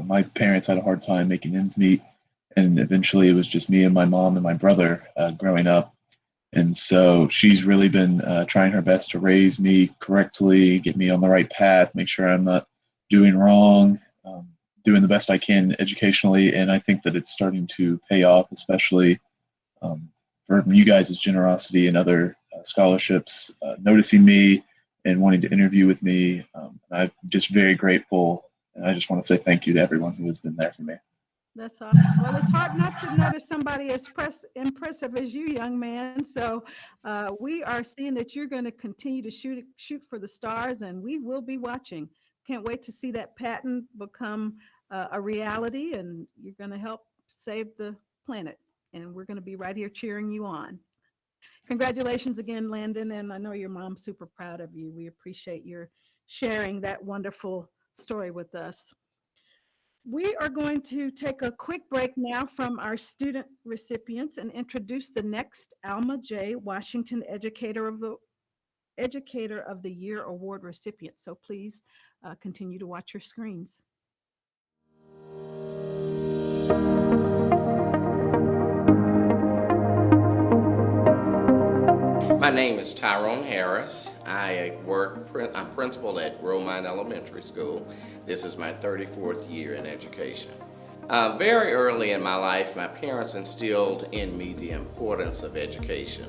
my parents had a hard time making ends meet, and eventually it was just me and my mom and my brother growing up. And so she's really been trying her best to raise me correctly, get me on the right path, make sure I'm not doing wrong, doing the best I can educationally. And I think that it's starting to pay off, especially for you guys' generosity and other scholarships, noticing me and wanting to interview with me. I'm just very grateful, and I just want to say thank you to everyone who has been there for me. That's awesome. Well, it's hard not to notice somebody as impressive as you, young man. So we are seeing that you're going to continue to shoot for the stars, and we will be watching. Can't wait to see that patent become a reality, and you're going to help save the planet. And we're going to be right here cheering you on. Congratulations again, Landon. And I know your mom's super proud of you. We appreciate your sharing that wonderful story with us. We are going to take a quick break now from our student recipients and introduce the next Alma J. Washington Educator of the Year Award recipient. So please continue to watch your screens. My name is Tyrone Harris. I'm principal at Romine Elementary School. This is my 34th year in education. Very early in my life, my parents instilled in me the importance of education.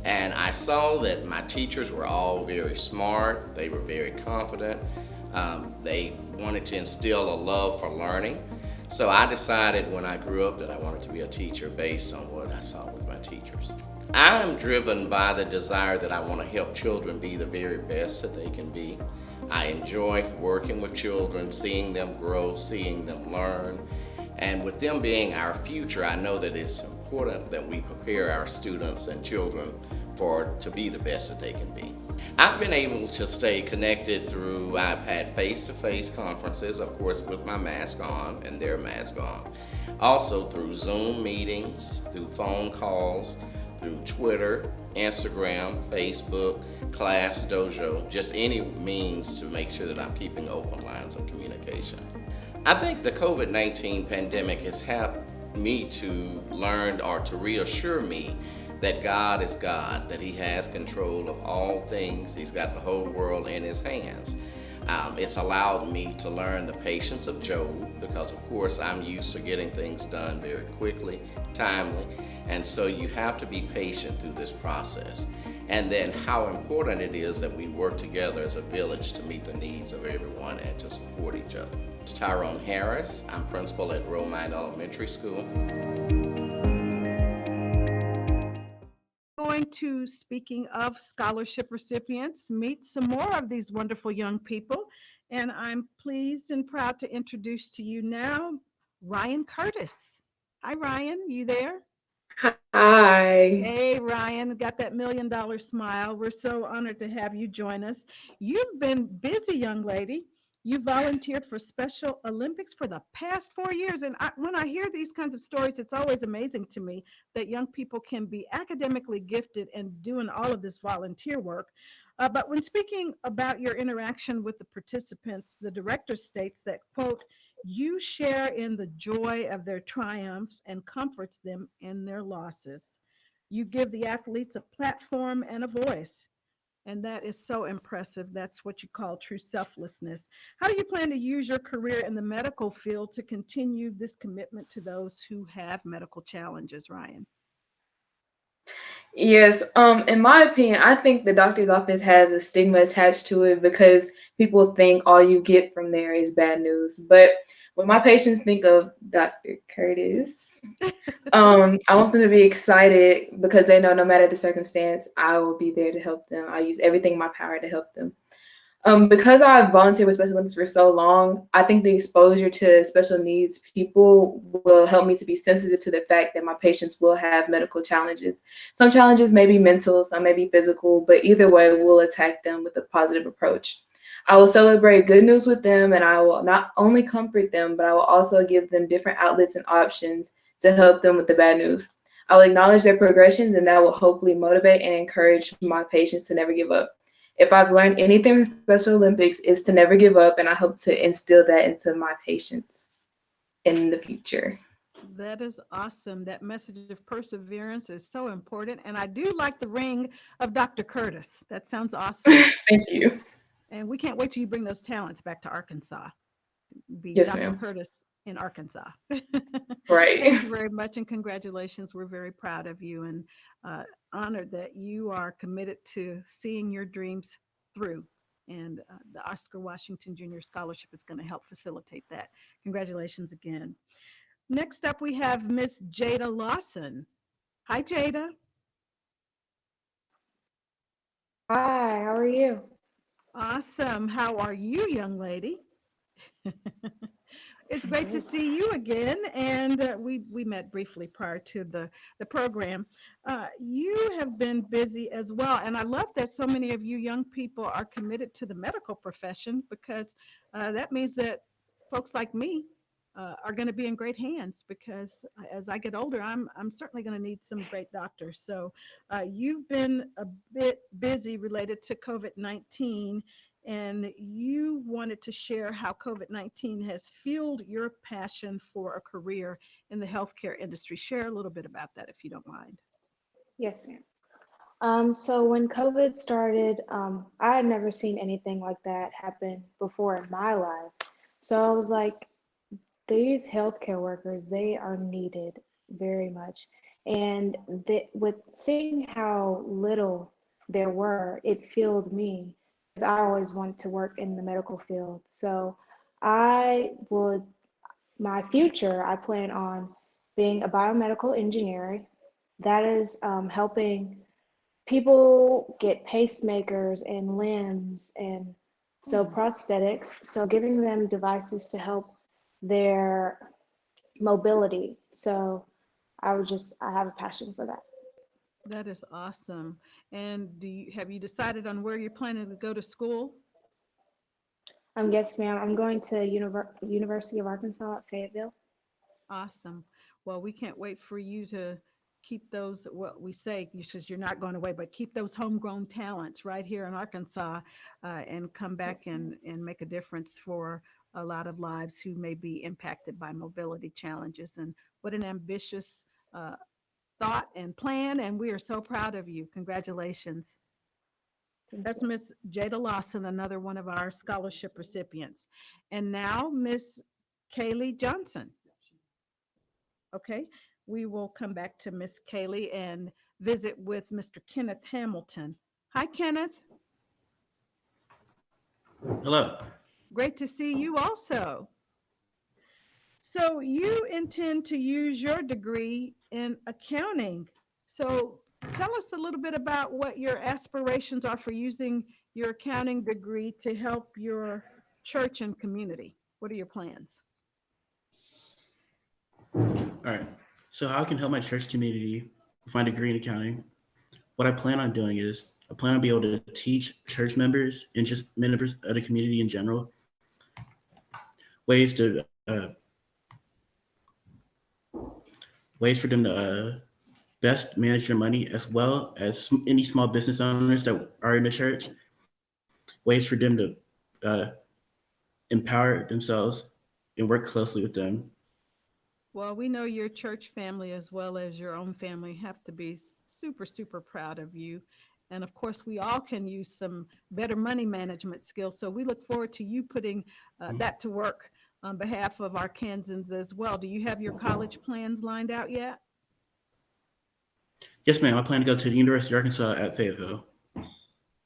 And I saw that my teachers were all very smart, they were very confident, they wanted to instill a love for learning. So I decided when I grew up that I wanted to be a teacher based on what I saw with my teachers. I'm driven by the desire that I want to help children be the very best that they can be. I enjoy working with children, seeing them grow, seeing them learn. And with them being our future, I know that it's important that we prepare our students and children to be the best that they can be. I've been able to stay connected through, I've had face-to-face conferences, of course, with my mask on and their mask on. Also through Zoom meetings, through phone calls, through Twitter, Instagram, Facebook, Class Dojo, just any means to make sure that I'm keeping open lines of communication. I think the COVID-19 pandemic has helped me to learn or to reassure me that God is God, that He has control of all things. He's got the whole world in His hands. It's allowed me to learn the patience of Job because, of course, I'm used to getting things done very quickly, timely, and so you have to be patient through this process. And then how important it is that we work together as a village to meet the needs of everyone and to support each other. It's Tyrone Harris. I'm principal at Romine Elementary School. Going to, speaking of scholarship recipients, meet some more of these wonderful young people. And I'm pleased and proud to introduce to you now Ryan Curtis. Hi, Ryan, you there? Hi. Hey, Ryan, got that $1 million smile. We're so honored to have you join us. You've been busy, young lady. You volunteered for Special Olympics for the past 4 years. And when I hear these kinds of stories, it's always amazing to me that young people can be academically gifted and doing all of this volunteer work. But when speaking about your interaction with the participants, the director states that, quote, you share in the joy of their triumphs and comforts them in their losses. You give the athletes a platform and a voice. And that is so impressive. That's what you call true selflessness. How do you plan to use your career in the medical field to continue this commitment to those who have medical challenges, Ryan? Yes, in my opinion, I think the doctor's office has a stigma attached to it because people think all you get from there is bad news. But when my patients think of Dr. Curtis, I want them to be excited because they know no matter the circumstance, I will be there to help them. I use everything in my power to help them. Because I've volunteered with Special Olympics for so long, I think the exposure to special needs people will help me to be sensitive to the fact that my patients will have medical challenges. Some challenges may be mental, some may be physical, but either way, we'll attack them with a positive approach. I will celebrate good news with them, and I will not only comfort them, but I will also give them different outlets and options to help them with the bad news. I will acknowledge their progressions, and that will hopefully motivate and encourage my patients to never give up. If I've learned anything from Special Olympics, is to never give up, and I hope to instill that into my patients in the future. That is awesome. That message of perseverance is so important. And I do like the ring of Dr. Curtis. That sounds awesome. Thank you. And we can't wait till you bring those talents back to Arkansas. Be Yes, Dr. ma'am. Curtis in Arkansas. Right. Thank you very much and congratulations. We're very proud of you and honored that you are committed to seeing your dreams through. And the Oscar Washington Junior Scholarship is going to help facilitate that. Congratulations again. Next up, we have Miss Jada Lawson. Hi, Jada. Hi, how are you? Awesome. How are you, young lady? It's great to see you again. And we met briefly prior to the program. You have been busy as well. And I love that so many of you young people are committed to the medical profession because that means that folks like me are going to be in great hands because as I get older, I'm certainly going to need some great doctors. So you've been a bit busy related to COVID-19 and you wanted to share how COVID-19 has fueled your passion for a career in the healthcare industry. Share a little bit about that if you don't mind. Yes, ma'am. So when COVID started, I had never seen anything like that happen before in my life. So I was like, these healthcare workers, they are needed very much. And with seeing how little there were, it fueled me because I always wanted to work in the medical field. So my future, I plan on being a biomedical engineer. That is helping people get pacemakers and limbs and so prosthetics. So giving them devices to help their mobility. So I have a passion for that. That is awesome. And have you decided on where you're planning to go to school? Yes, ma'am. I'm going to University of Arkansas at Fayetteville. Awesome. Well, we can't wait for you to keep those, what we say, because you're not going away, but keep those homegrown talents right here in Arkansas and come back and make a difference for a lot of lives who may be impacted by mobility challenges. And what an ambitious thought and plan. And we are so proud of you. Congratulations. That's Miss Jada Lawson, another one of our scholarship recipients. And now Miss Kaylee Johnson. Okay, we will come back to Miss Kaylee and visit with Mr. Kenneth Hamilton. Hi, Kenneth. Hello. Great to see you also. So you intend to use your degree in accounting. So tell us a little bit about what your aspirations are for using your accounting degree to help your church and community. What are your plans? All right. So how I can help my church community with my degree in accounting? What I plan on doing is I plan on being able to teach church members and just members of the community in general ways for them to best manage their money, as well as any small business owners that are in the church, ways for them to empower themselves and work closely with them. Well, we know your church family as well as your own family have to be super, super proud of you. And of course, we all can use some better money management skills. So we look forward to you putting that to work on behalf of our Kansans as well. Do you have your college plans lined out yet? Yes, ma'am. I plan to go to the University of Arkansas at Fayetteville.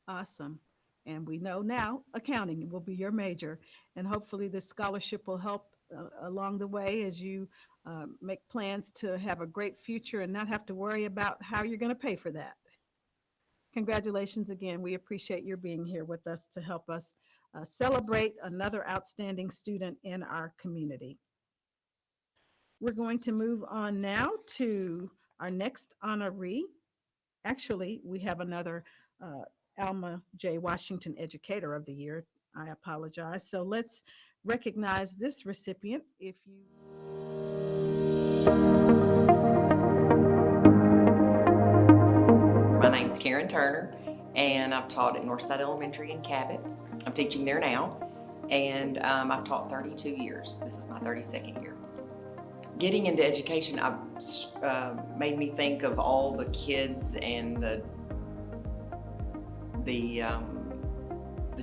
Awesome. And we know now accounting will be your major. And hopefully this scholarship will help along the way as you make plans to have a great future and not have to worry about how you're going to pay for that. Congratulations again. We appreciate your being here with us to help us celebrate another outstanding student in our community. We're going to move on now to our next honoree. Actually, we have another Alma J. Washington Educator of the Year. I apologize. So let's recognize this recipient. If you My name's Karen Turner, and I've taught at Northside Elementary in Cabot. I'm teaching there now, and I've taught 32 years. This is my 32nd year. Getting into education made me think of all the kids and the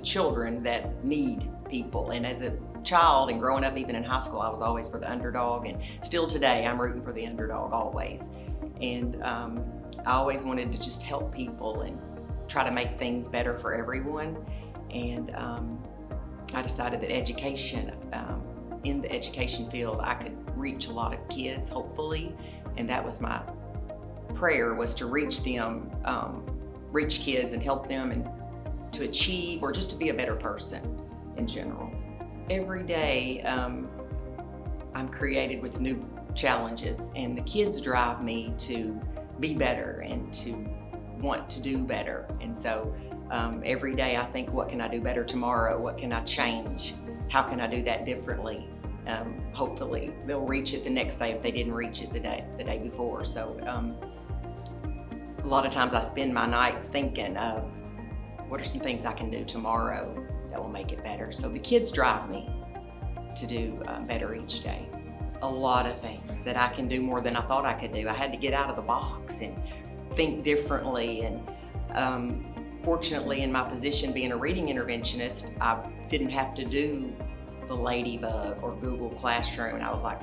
children that need people. And as a child and growing up, even in high school, I was always for the underdog, and still today I'm rooting for the underdog always. And I always wanted to just help people and try to make things better for everyone. And I decided that education, in the education field, I could reach a lot of kids, hopefully. And that was my prayer, was to reach them, reach kids and help them and to achieve, or just to be a better person in general. Every day, I'm created with new challenges, and the kids drive me to be better and to want to do better. And so every day I think, what can I do better tomorrow? What can I change? How can I do that differently? Hopefully they'll reach it the next day if they didn't reach it the day before. So a lot of times I spend my nights thinking of what are some things I can do tomorrow that will make it better. So the kids drive me to do better each day. A lot of things that I can do more than I thought I could do. I had to get out of the box and think differently. And fortunately, in my position being a reading interventionist, I didn't have to do the Ladybug or Google Classroom. And I was like,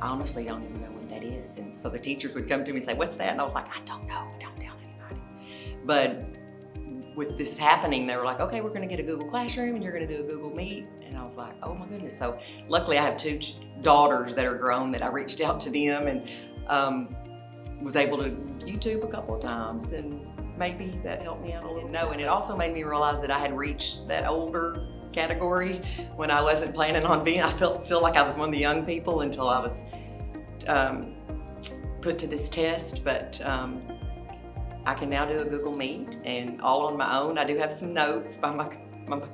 I honestly don't even know what that is. And so the teachers would come to me and say, what's that? And I was like, I don't know, don't tell anybody. But with this happening, they were like, okay, we're gonna get a Google Classroom and you're gonna do a Google Meet. And I was like, oh my goodness. So luckily I have two daughters that are grown that I reached out to them and was able to YouTube a couple of times, and maybe that helped me out a little. And it also made me realize that I had reached that older category when I wasn't planning on being. I felt still like I was one of the young people until I was put to this test, but I can now do a Google Meet and all on my own. I do have some notes by my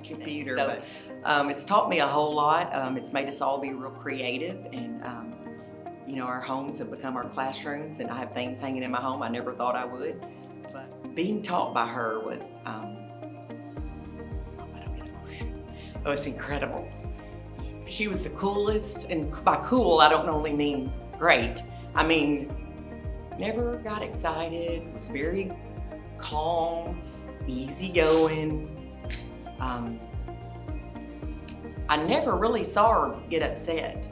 computer, so, but it's taught me a whole lot. It's made us all be real creative, and you know, our homes have become our classrooms, and I have things hanging in my home I never thought I would. But being taught by her was, it was incredible. she was the coolest, and by cool, I don't only mean great. I mean, never got excited, was very calm, easygoing. I never really saw her get upset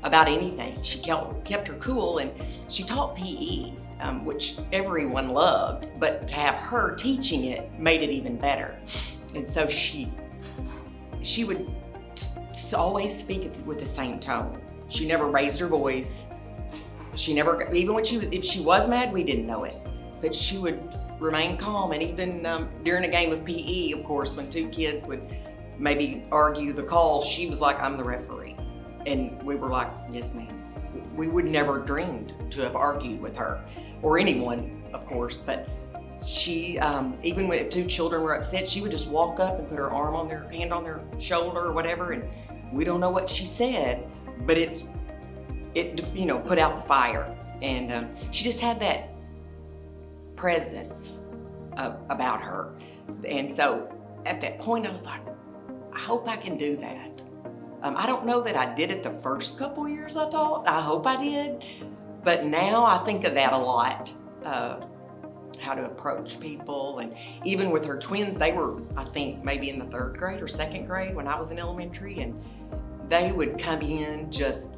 about anything. She kept her cool, and she taught PE, which everyone loved, but to have her teaching it made it even better. And so she would always speak with the same tone. She never raised her voice. She never, even when if she was mad, we didn't know it. But she would remain calm, and even during a game of PE, of course, when two kids would maybe argue the call, she was like, I'm the referee. And we were like, yes, ma'am. We would never dreamed to have argued with her, or anyone, of course, but she, even when two children were upset, she would just walk up and put her hand on their shoulder or whatever, and we don't know what she said, but it put out the fire. And she just had that presence about her. And so at that point, I was like, I hope I can do that. I don't know that I did it the first couple years I taught. I hope I did. But now I think of that a lot, how to approach people. And even with her twins, they were, I think, maybe in the 3rd grade or 2nd grade when I was in elementary, and they would come in just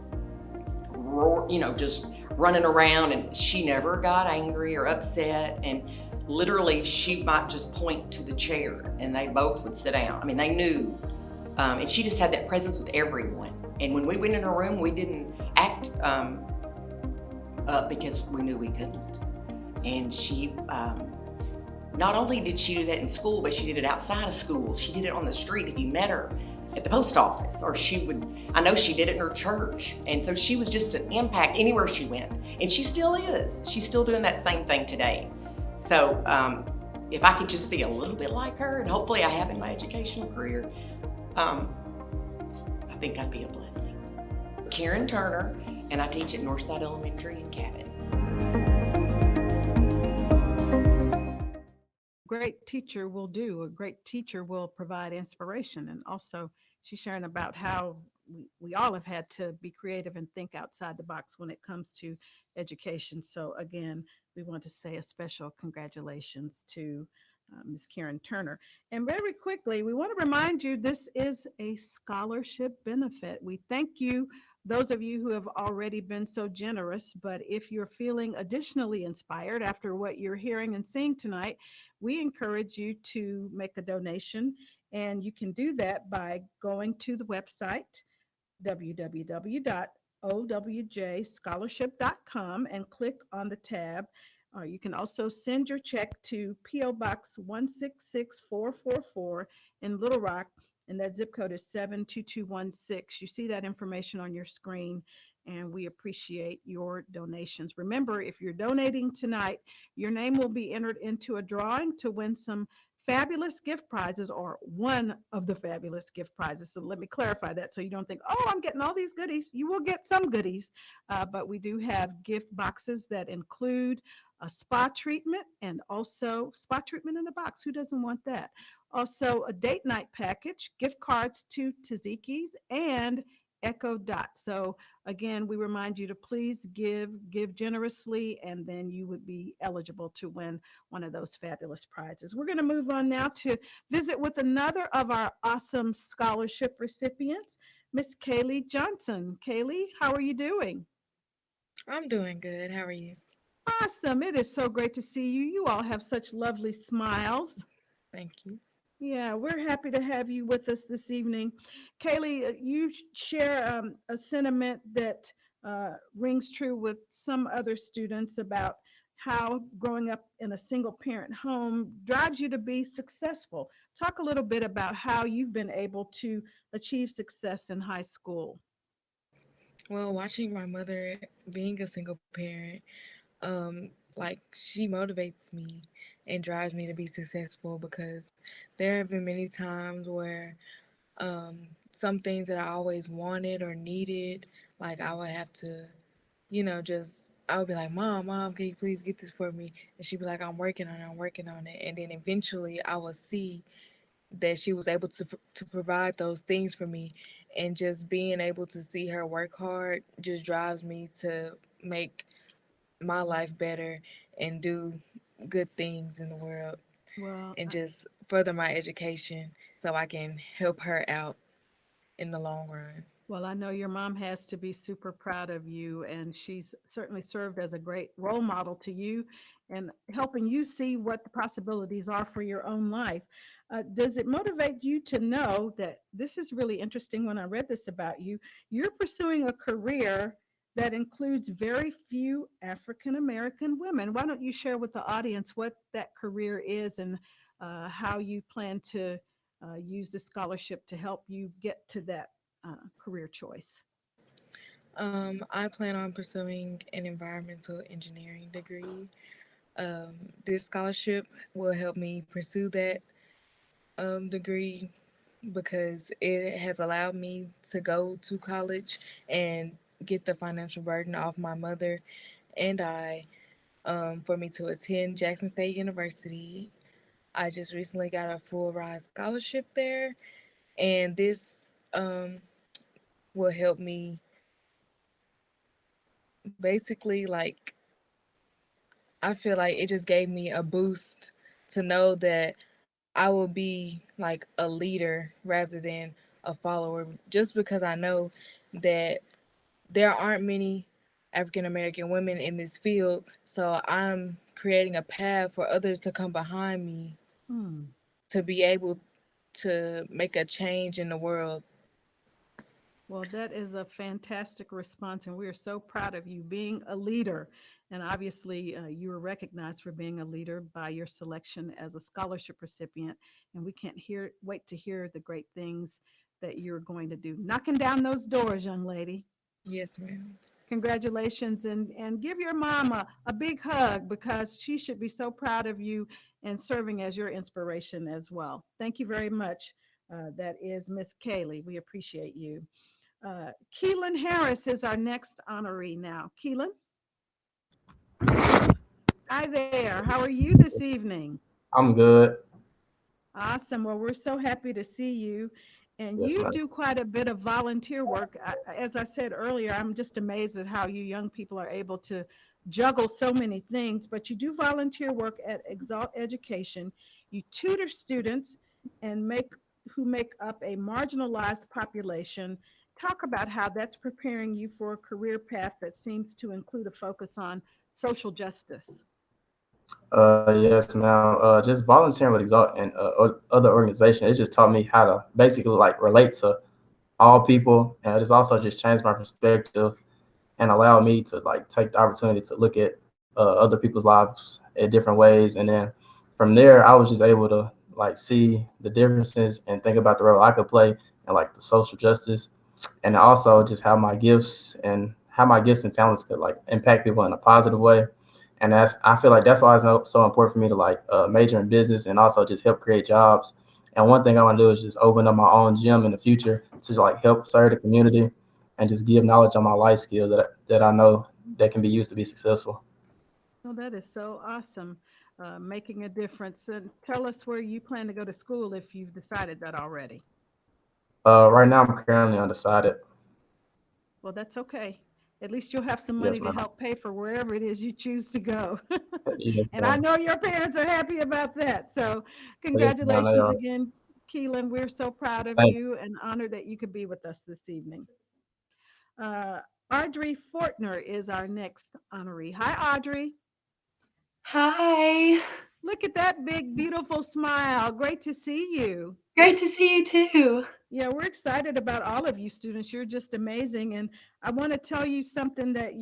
roar, just running around, and she never got angry or upset. And literally, she might just point to the chair and they both would sit down. I mean, they knew. And she just had that presence with everyone. And when we went in her room, we didn't act up because we knew we couldn't. And she, not only did she do that in school, but she did it outside of school. She did it on the street if you met her at the post office, or I know she did it in her church. And so she was just an impact anywhere she went. And she still is. She's still doing that same thing today. So if I could just be a little bit like her, and hopefully I have in my educational career, I think I'd be a blessing. Karen Turner, and I teach at Northside Elementary in Cabot. Great teacher will do. A great teacher will provide inspiration. And also, she's sharing about how we all have had to be creative and think outside the box when it comes to education. So again, we want to say a special congratulations to Ms. Karen Turner. And very quickly, we want to remind you this is a scholarship benefit. We thank you, those of you who have already been so generous, but if you're feeling additionally inspired after what you're hearing and seeing tonight, we encourage you to make a donation, and you can do that by going to the website www.owjscholarship.com and click on the tab. You can also send your check to P.O. Box 166444 in Little Rock, and that zip code is 72216. You see that information on your screen, and we appreciate your donations. Remember, if you're donating tonight, your name will be entered into a drawing to win some fabulous gift prizes, or one of the fabulous gift prizes. So let me clarify that so you don't think, oh, I'm getting all these goodies. You will get some goodies, but we do have gift boxes that include a spa treatment, and also spa treatment in a box. Who doesn't want that? Also a date night package, gift cards to Taziki's, and Echo Dot. So again, we remind you to please give generously, and then you would be eligible to win one of those fabulous prizes. We're going to move on now to visit with another of our awesome scholarship recipients, Miss Kaylee Johnson. Kaylee, how are you doing? I'm doing good. How are you? Awesome. It is so great to see you. You all have such lovely smiles. Thank you. Yeah, we're happy to have you with us this evening. Kaylee, you share a sentiment that rings true with some other students about how growing up in a single parent home drives you to be successful. Talk a little bit about how you've been able to achieve success in high school. Well, watching my mother being a single parent, she motivates me and drives me to be successful, because there have been many times where some things that I always wanted or needed, like I would have to, I would be like, Mom, can you please get this for me? And she'd be like, I'm working on it. And then eventually I would see that she was able to provide those things for me. and just being able to see her work hard just drives me to make my life better and do good things in the world Well, and just further my education so I can help her out in the long run. Well, I know your mom has to be super proud of you, and she's certainly served as a great role model to you and helping you see what the possibilities are for your own life. Does it motivate you to know that this is really interesting? When I read this about you, you're pursuing a career that includes very few African American women. Why don't you share with the audience what that career is and how you plan to use the scholarship to help you get to that career choice? I plan on pursuing an environmental engineering degree. This scholarship will help me pursue that degree because it has allowed me to go to college and get the financial burden off my mother and I for me to attend Jackson State University. I just recently got a full ride scholarship there, and this will help me basically like I feel like it just gave me a boost to know that I will be like a leader rather than a follower just because I know that there aren't many African American women in this field, so I'm creating a path for others to come behind me Hmm. to be able to make a change in the world. Well, that is a fantastic response, and we are so proud of you being a leader. And obviously, you were recognized for being a leader by your selection as a scholarship recipient. And we can't wait to hear the great things that you're going to do. Knocking down those doors, young lady. Yes, ma'am. Congratulations, and give your mom a big hug because she should be so proud of you and serving as your inspiration as well. Thank you very much. That is Miss Kaylee. We appreciate you. Keelan Harris is our next honoree now. Keelan? Hi there. How are you this evening? I'm good. Awesome. Well, we're so happy to see you. And Yes, you ma'am. do quite a bit of volunteer work. As I said earlier, I'm just amazed at how you young people are able to juggle so many things, but you do volunteer work at Exalt Education. You tutor students and who make up a marginalized population. Talk about how that's preparing you for a career path that seems to include a focus on social justice. Yes, ma'am. Just volunteering with Exalt and other organizations, it just taught me how to basically like relate to all people, and it has also just changed my perspective and allowed me to like take the opportunity to look at other people's lives in different ways. And then from there, I was just able to like see the differences and think about the role I could play and like the social justice, and also just how my gifts and talents could like impact people in a positive way. And I feel like that's why it's so important for me to like major in business and also just help create jobs. And one thing I want to do is just open up my own gym in the future to like help serve the community and just give knowledge on my life skills that I know that can be used to be successful. Oh, that is so awesome. Making a difference. And tell us where you plan to go to school if you've decided that already. Right now, I'm currently undecided. Well, that's okay. At least you'll have some Yes, money to ma'am. help pay for wherever it is you choose to go. Yes, And I ma'am. know your parents are happy about that. So Yes, ma'am. They congratulations are. again, Keelan. We're so proud of Thank you and honored that you could be with us this evening. Uh, Audrey Fortner is our next honoree. Hi, Audrey. Hi. Look at that big, beautiful smile. Great to see you. Great to see you too. Yeah, we're excited about all of you students. You're just amazing. And I want to tell you something that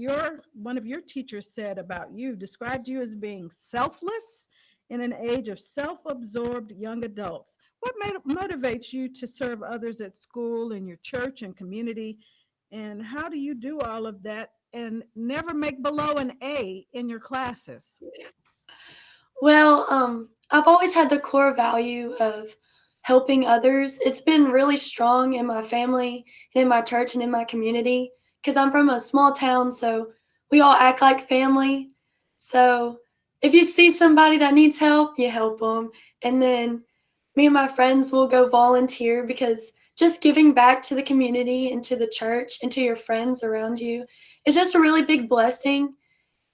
one of your teachers said about you, described you as being selfless in an age of self-absorbed young adults. What motivates you to serve others at school, in your church and community? And how do you do all of that and never make below an A in your classes? Well, I've always had the core value of helping others. It's been really strong in my family and in my church and in my community because I'm from a small town, so we all act like family. So if you see somebody that needs help, you help them. And then me and my friends will go volunteer because just giving back to the community and to the church and to your friends around you is just a really big blessing.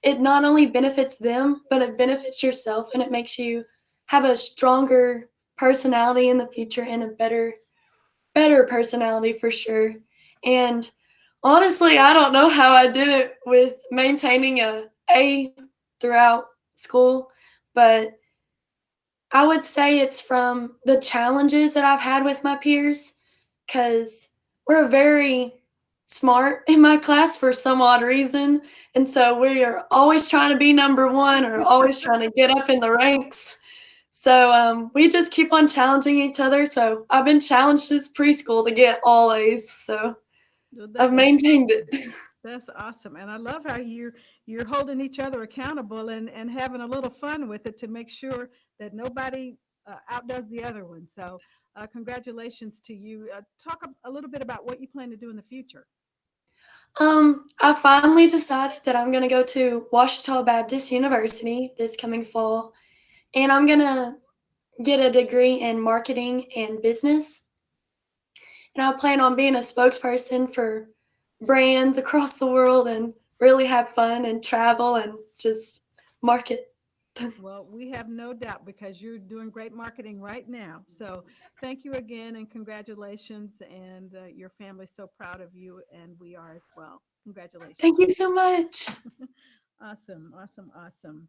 It not only benefits them, but it benefits yourself, and it makes you have a stronger personality in the future and a better personality for sure. And honestly, I don't know how I did it with maintaining A throughout school, but I would say it's from the challenges that I've had with my peers, because we're very smart in my class for some odd reason. And so we are always trying to be number one or always trying to get up in the ranks. So we just keep on challenging each other. So I've been challenged since preschool to get all A's. So I've maintained it. That's awesome. And I love how you're holding each other accountable and having a little fun with it to make sure that nobody outdoes the other one. So congratulations to you. Talk a little bit about what you plan to do in the future. I finally decided that I'm going to go to Ouachita Baptist University this coming fall, and I'm going to get a degree in marketing and business. And I plan on being a spokesperson for brands across the world and really have fun and travel and just market. Well, we have no doubt because you're doing great marketing right now. So thank you again and congratulations. And your family's so proud of you, and we are as well. Congratulations. Thank you so much. Awesome, awesome, awesome.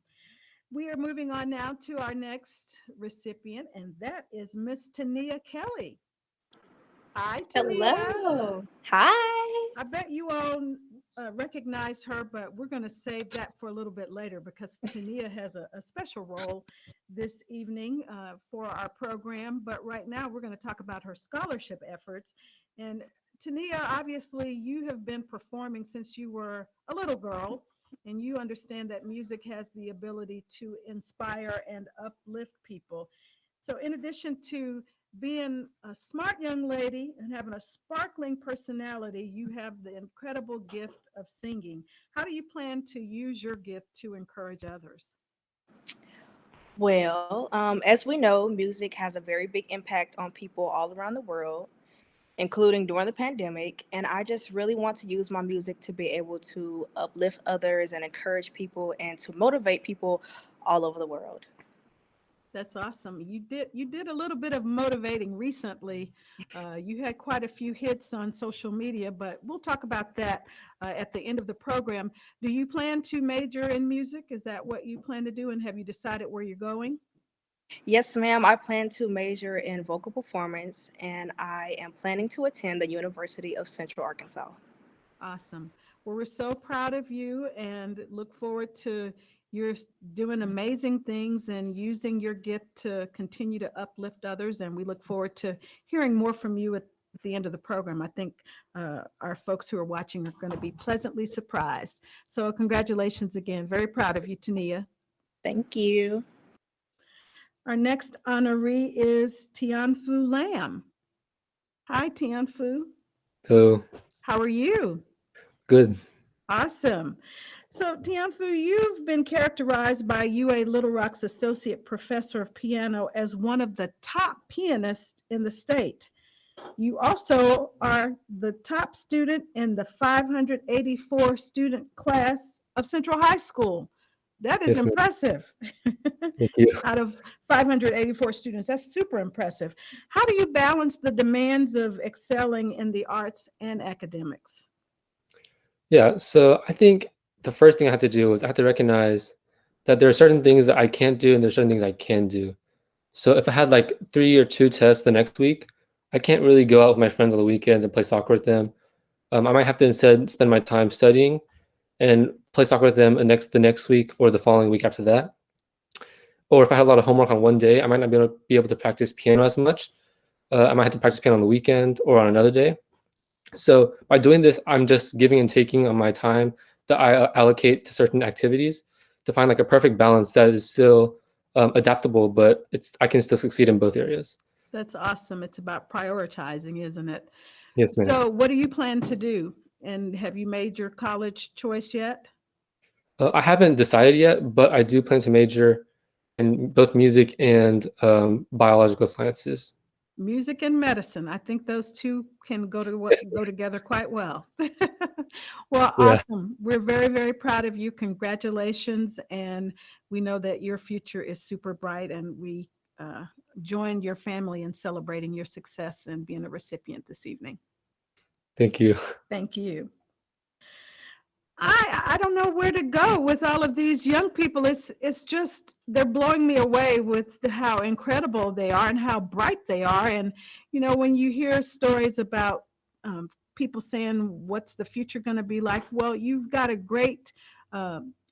We are moving on now to our next recipient, and that is Miss Tania Kelly. Hi, Tania. Hello. Hi. I bet you all recognize her, but we're going to save that for a little bit later because Tania has a special role this evening for our program. But right now, we're going to talk about her scholarship efforts. And Tania, obviously, you have been performing since you were a little girl, and you understand that music has the ability to inspire and uplift people. So in addition to being a smart young lady and having a sparkling personality, you have the incredible gift of singing. How do you plan to use your gift to encourage others? Well, as we know, music has a very big impact on people all around the world, including during the pandemic. And I just really want to use my music to be able to uplift others and encourage people and to motivate people all over the world. That's awesome. You did a little bit of motivating recently. You had quite a few hits on social media, but we'll talk about that at the end of the program. Do you plan to major in music? Is that what you plan to do? And have you decided where you're going? Yes, ma'am. I plan to major in vocal performance, and I am planning to attend the University of Central Arkansas. Awesome. Well, we're so proud of you and look forward to you're doing amazing things and using your gift to continue to uplift others. And we look forward to hearing more from you at the end of the program. I think our folks who are watching are going to be pleasantly surprised. So congratulations again. Very proud of you, Tania. Thank you. Our next honoree is Tianfu Lam. Hi, Tianfu. Hello. How are you? Good. Awesome. So, Tianfu, you've been characterized by UA Little Rock's Associate Professor of Piano as one of the top pianists in the state. You also are the top student in the 584 student class of Central High School. That is impressive. Thank you. Out of 584 students, that's super impressive. How do you balance the demands of excelling in the arts and academics? Yeah, so I think the first thing I had to do was I had to recognize that there are certain things that I can't do and there's certain things I can do. So if I had like 3 or 2 tests the next week, I can't really go out with my friends on the weekends and play soccer with them. I might have to instead spend my time studying and play soccer with them the next week or the following week after that. Or if I had a lot of homework on one day, I might not be able to practice piano as much. I might have to practice piano on the weekend or on another day. So by doing this, I'm just giving and taking on my time that I allocate to certain activities to find like a perfect balance that is still adaptable, but I can still succeed in both areas. That's awesome. It's about prioritizing, isn't it? Yes, ma'am. So what do you plan to do? And have you made your college choice yet? I haven't decided yet, but I do plan to major in both music and biological sciences. Music and medicine. I think those two can go together quite well. Well, Yeah. awesome. We're very, very proud of you. Congratulations. And we know that your future is super bright, and we join your family in celebrating your success and being a recipient this evening. Thank you. Thank you. I don't know where to go with all of these young people. It's just, they're blowing me away with how incredible they are and how bright they are. And when you hear stories about people saying, what's the future going to be like? Well, you've got a great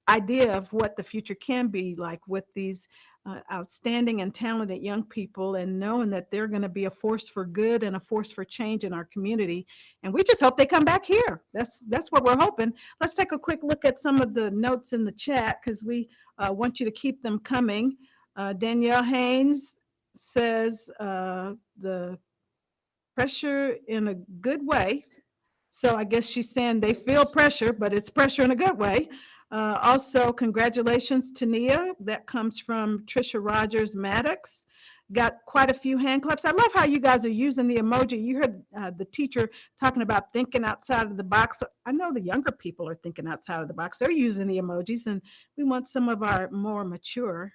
idea of what the future can be like with these outstanding and talented young people, and knowing that they're going to be a force for good and a force for change in our community. And we just hope they come back here. That's what we're hoping. Let's take a quick look at some of the notes in the chat, because we want you to keep them coming. Danielle Haynes says the pressure in a good way. So I guess she's saying they feel pressure, but it's pressure in a good way. Also, congratulations to Nia. That comes from Trisha Rogers Maddox. Got quite a few hand claps. I love how you guys are using the emoji. You heard the teacher talking about thinking outside of the box. I know the younger people are thinking outside of the box. They're using the emojis, and we want some of our more mature,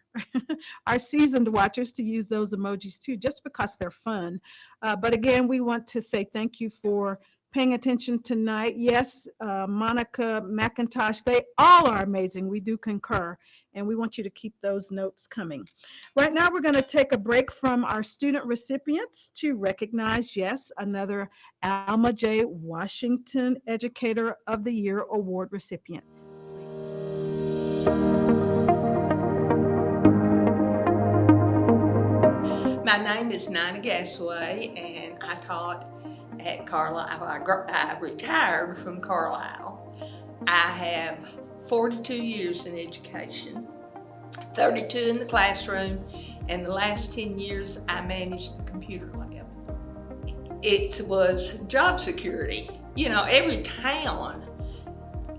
our seasoned watchers to use those emojis too, just because they're fun. But again, we want to say thank you for paying attention tonight. Yes, Monica McIntosh, they all are amazing. We do concur, and we want you to keep those notes coming. Right now, we're going to take a break from our student recipients to recognize, yes, another Alma J. Washington Educator of the Year Award recipient. My name is Nina Gasway, and I taught at Carlisle. I retired from Carlisle. I have 42 years in education, 32 in the classroom, and the last 10 years I managed the computer lab. It was job security. Every town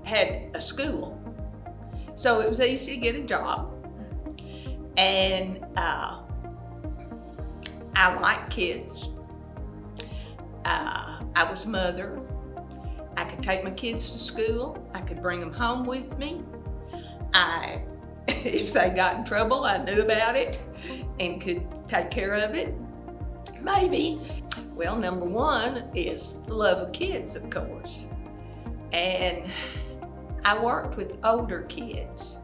had a school, so it was easy to get a job. And I like kids. I was a mother. I could take my kids to school. I could bring them home with me. If they got in trouble, I knew about it and could take care of it. Maybe. Well, number one is love of kids, of course. And I worked with older kids,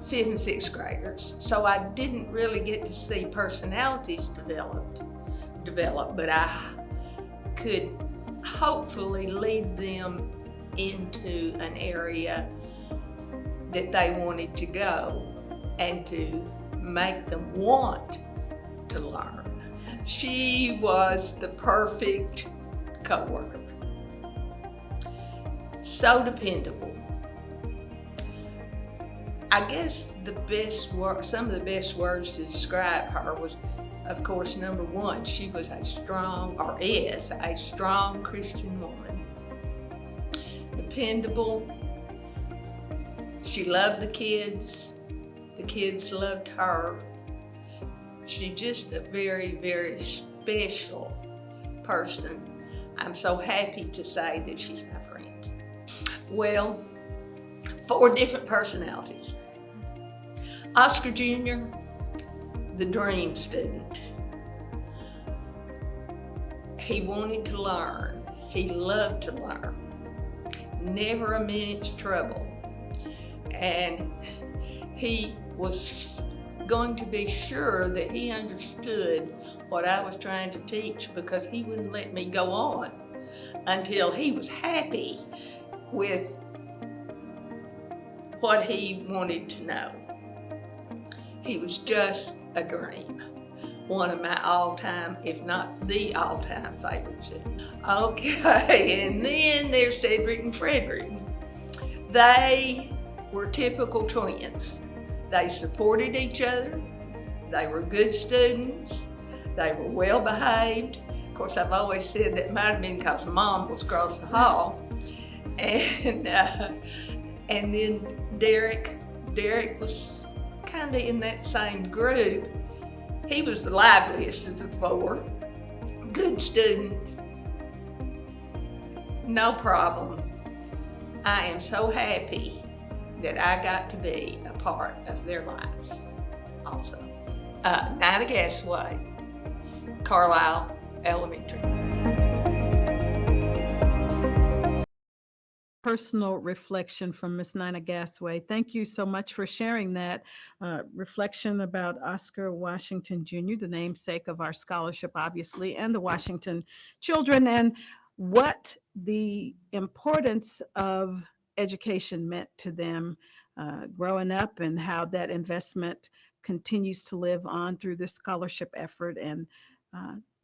5th and 6th graders, so I didn't really get to see personalities develop, but I could hopefully lead them into an area that they wanted to go and to make them want to learn. She was the perfect coworker. So dependable. I guess some of the best words to describe her was, of course, number one, she was is a strong Christian woman. Dependable. She loved the kids loved her. She's just a very, very special person. I'm so happy to say that she's my friend. Well, 4 different personalities. Oscar Jr., the dream student. He wanted to learn. He loved to learn. Never a minute's trouble. And he was going to be sure that he understood what I was trying to teach, because he wouldn't let me go on until he was happy with what he wanted to know. He was just a dream. One of my all-time, if not the all-time favorites. Okay, and then there's Cedric and Frederick. They were typical twins. They supported each other. They were good students. They were well behaved. Of course, I've always said that might have been because Mom was across the hall. And then Derek was kind of in that same group, He was the liveliest of the four. Good student. No problem. I am so happy that I got to be a part of their lives also. Now the Gasway, Carlisle Elementary. Personal reflection from Miss Nina Gasway. Thank you so much for sharing that reflection about Oscar Washington Jr., the namesake of our scholarship, obviously, and the Washington children, and what the importance of education meant to them growing up, and how that investment continues to live on through this scholarship effort, and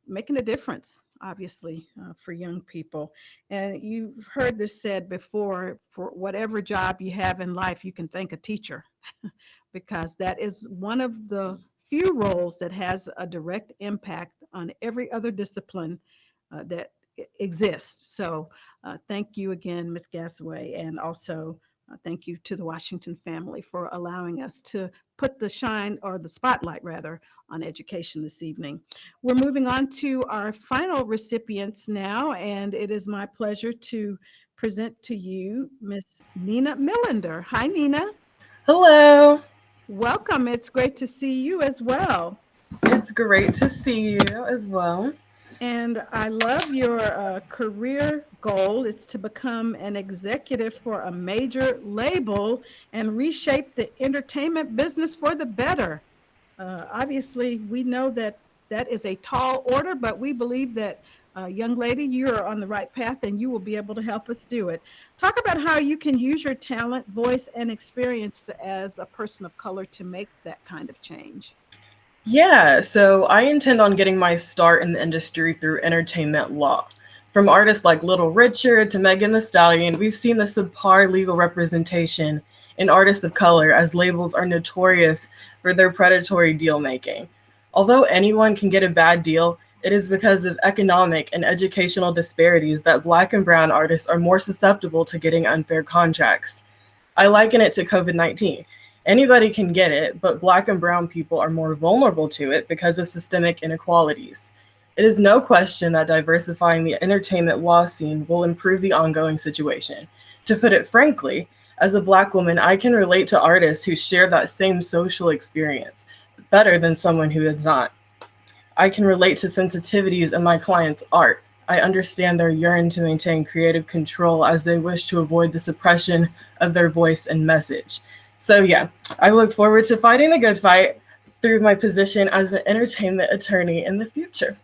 making a difference, obviously, for young people. And you've heard this said before, for whatever job you have in life, you can thank a teacher because that is one of the few roles that has a direct impact on every other discipline that exists. So thank you again, Ms. Gasaway, and also thank you to the Washington family for allowing us to put the shine, or the spotlight rather, on education this evening. We're moving on to our final recipients now, and it is my pleasure to present to you Miss Nina Millender. Hi, Nina. Hello. Welcome. It's great to see you as well. It's great to see you as well. And I love your career goal. It's to become an executive for a major label and reshape the entertainment business for the better. Obviously, we know that that is a tall order, but we believe that, young lady, you are on the right path and you will be able to help us do it. Talk about how you can use your talent, voice, and experience as a person of color to make that kind of change. Yeah, so I intend on getting my start in the industry through entertainment law. From artists like Little Richard to Megan Thee Stallion, we've seen the subpar legal representation in artists of color, as labels are notorious for their predatory deal making. Although anyone can get a bad deal, it is because of economic and educational disparities that Black and Brown artists are more susceptible to getting unfair contracts. I liken it to COVID-19. Anybody can get it, but Black and Brown people are more vulnerable to it because of systemic inequalities. It is no question that diversifying the entertainment law scene will improve the ongoing situation. To put it frankly, as a Black woman, I can relate to artists who share that same social experience better than someone who does not. I can relate to sensitivities in my clients' art. I understand their yearn to maintain creative control as they wish to avoid the suppression of their voice and message. So yeah, I look forward to fighting the good fight through my position as an entertainment attorney in the future.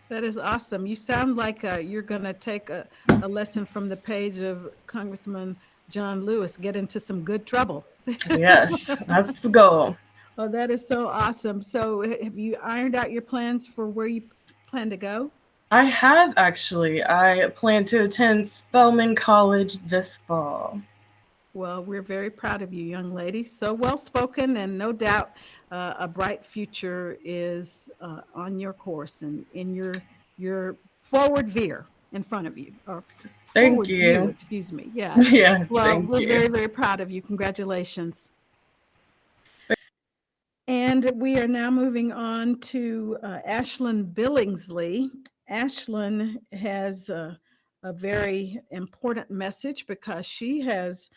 That is awesome. You sound like you're going to take a lesson from the page of Congressman John Lewis, get into some good trouble. Yes, that's the goal. Oh, that is so awesome. So have you ironed out your plans for where you plan to go? I have actually. I plan to attend Spelman College this fall. Well, we're very proud of you, young lady. So well-spoken, and no doubt a bright future is on your course and in your forward veer in front of you. Or thank you. View, excuse me. Yeah. Yeah. Well, we're very, very proud of you. Congratulations. And we are now moving on to Ashlyn Billingsley. Ashlyn has a very important message because she has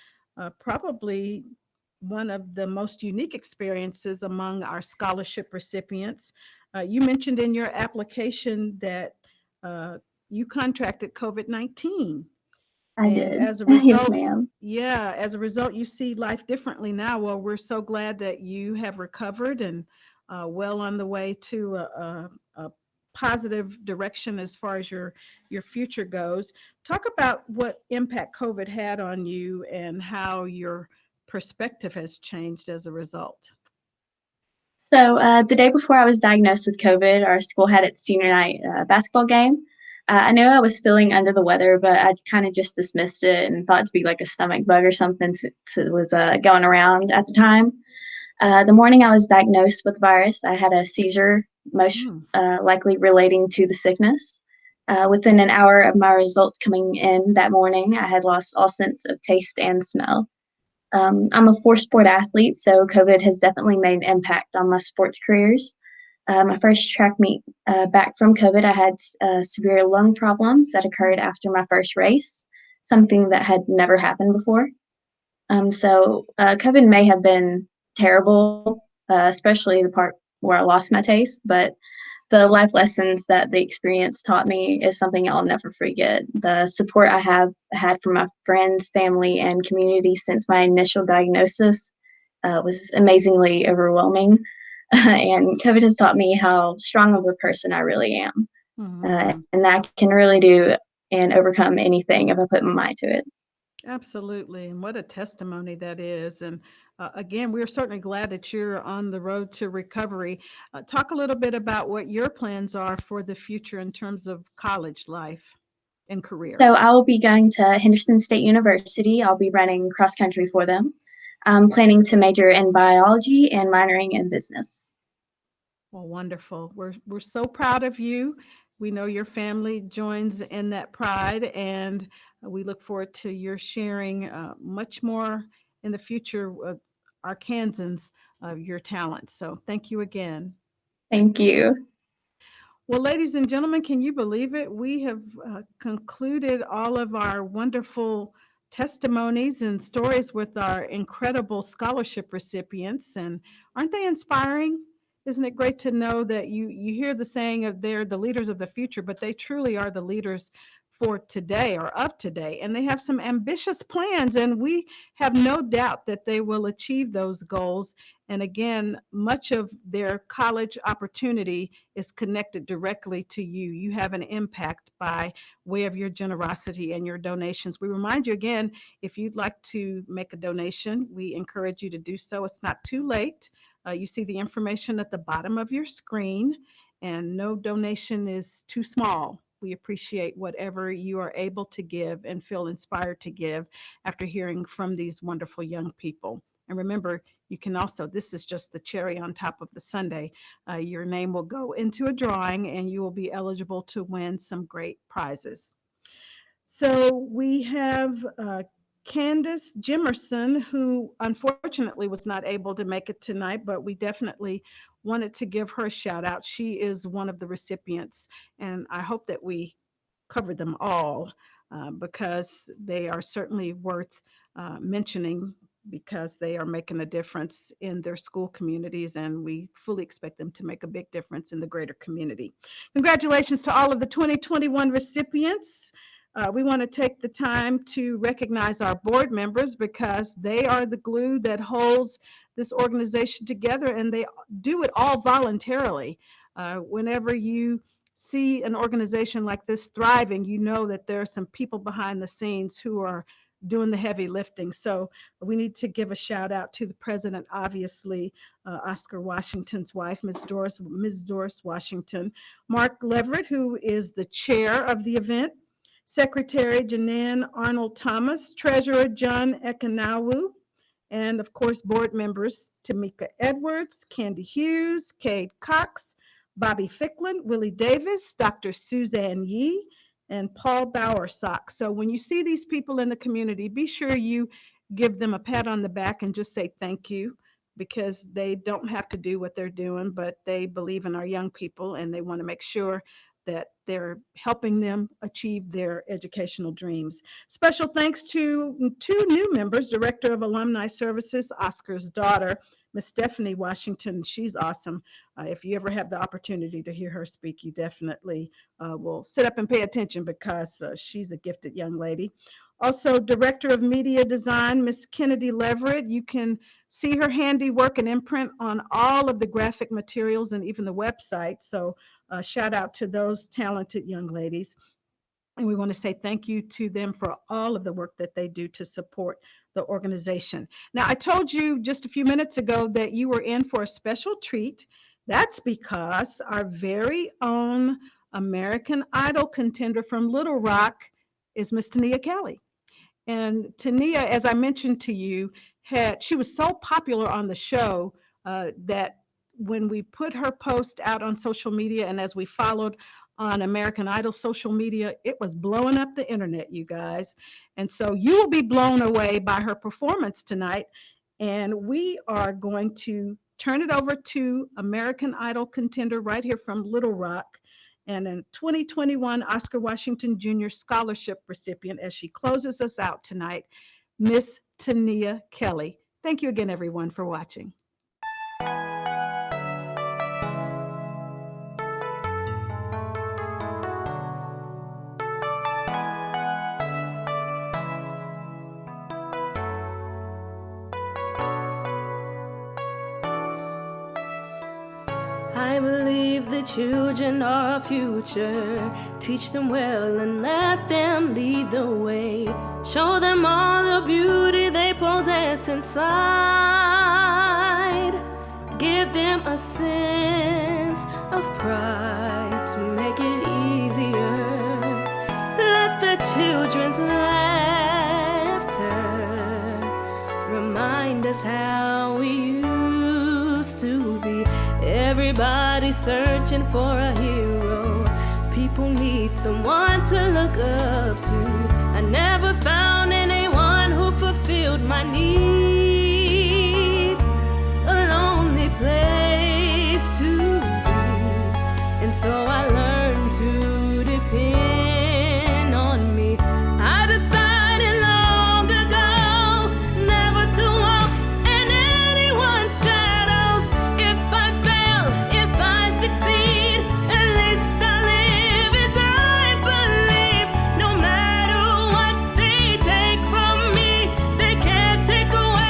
probably one of the most unique experiences among our scholarship recipients. You mentioned in your application that you contracted COVID-19. I did. As a result, Yes, ma'am. yeah, as a result, you see life differently now. Well, we're so glad that you have recovered and well on the way to a positive direction as far as your future goes. Talk about what impact COVID had on you and how your perspective has changed as a result. So the day before I was diagnosed with COVID, our school had its senior night basketball game. I knew I was feeling under the weather, but I kind of just dismissed it and thought it to be like a stomach bug or something since it was going around at the time. The morning I was diagnosed with the virus, I had a seizure, most likely relating to the sickness. Within an hour of my results coming in that morning, I had lost all sense of taste and smell. I'm a four-sport athlete, so COVID has definitely made an impact on my sports careers. My first track meet back from COVID, I had severe lung problems that occurred after my first race, something that had never happened before. So COVID may have been terrible, especially the part where I lost my taste, but the life lessons that the experience taught me is something I'll never forget. The support I have had from my friends, family, and community since my initial diagnosis was amazingly overwhelming. And COVID has taught me how strong of a person I really am, and that I can really do and overcome anything if I put my mind to it. Absolutely. And what a testimony that is. And again, we're certainly glad that you're on the road to recovery. Talk a little bit about what your plans are for the future in terms of college life and career. So I will be going to Henderson State University. I'll be running cross country for them. I'm planning to major in biology and minoring in business. Well, wonderful. We're so proud of you. We know your family joins in that pride, and we look forward to your sharing much more in the future with Arkansans of your talent. So thank you again. Thank you. Well, ladies and gentlemen, can you believe it? We have concluded all of our wonderful testimonies and stories with our incredible scholarship recipients. And aren't they inspiring? Isn't it great to know that you hear the saying of they're the leaders of the future, but they truly are the leaders for today or of today. And they have some ambitious plans, and we have no doubt that they will achieve those goals. And again, much of their college opportunity is connected directly to you. You have an impact by way of your generosity and your donations. We remind you again, if you'd like to make a donation, we encourage you to do so. It's not too late. You see the information at the bottom of your screen, and no donation is too small. We appreciate whatever you are able to give and feel inspired to give after hearing from these wonderful young people. And remember, you can also, this is just the cherry on top of the sundae. Your name will go into a drawing and you will be eligible to win some great prizes. So we have Candace Jimerson, who unfortunately was not able to make it tonight, but we definitely wanted to give her a shout out. She is one of the recipients, and I hope that we covered them all because they are certainly worth mentioning, because they are making a difference in their school communities, and we fully expect them to make a big difference in the greater community. Congratulations to all of the 2021 recipients. We want to take the time to recognize our board members because they are the glue that holds this organization together, and they do it all voluntarily. Whenever you see an organization like this thriving, you know that there are some people behind the scenes who are doing the heavy lifting. So we need to give a shout out to the president, obviously, Oscar Washington's wife, Ms. Doris Washington, Mark Leverett, who is the chair of the event, Secretary Janan Arnold Thomas, Treasurer John Ekanawu, and of course, board members Tamika Edwards, Candy Hughes, Cade Cox, Bobby Ficklin, Willie Davis, Dr. Suzanne Yee, and Paul Bowersock. So when you see these people in the community, be sure you give them a pat on the back and just say thank you, because they don't have to do what they're doing, but they believe in our young people and they want to make sure that they're helping them achieve their educational dreams. Special thanks to two new members, Director of Alumni Services, Oscar's daughter, Miss Stephanie Washington. She's awesome. If you ever have the opportunity to hear her speak, you definitely will sit up and pay attention because she's a gifted young lady. Also, Director of Media Design, Miss Kennedy Leverett. You can see her handiwork and imprint on all of the graphic materials and even the website. So shout out to those talented young ladies. And we want to say thank you to them for all of the work that they do to support the organization. Now, I told you just a few minutes ago that you were in for a special treat. That's because our very own American Idol contender from Little Rock is Miss Tania Kelly. And Tania, as I mentioned to you, she was so popular on the show that when we put her post out on social media and as we followed on American Idol social media, it was blowing up the internet, you guys. And so you will be blown away by her performance tonight. And we are going to turn it over to American Idol contender right here from Little Rock and a 2021 Oscar Washington Jr. Scholarship recipient as she closes us out tonight, Miss Tania Kelly. Thank you again, everyone, for watching. I believe the children are our future. Teach them well and let them lead the way. Show them all the beauty they possess inside. Give them a sense of pride to make it easier. Let the children's laughter remind us how we used to be. Everybody's searching for a hero. People need someone to look up to. I never found anyone who fulfilled my needs. A lonely place to be. And so I learned to depend on me. I decided long ago never to walk in anyone's shadows. If I fail, if I succeed, at least I live as I believe. No matter what they take from me, they can't take away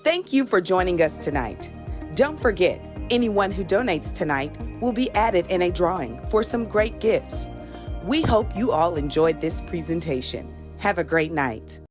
Thank you for joining us tonight. Don't forget, anyone who donates tonight will be added in a drawing for some great gifts. We hope you all enjoyed this presentation. Have a great night.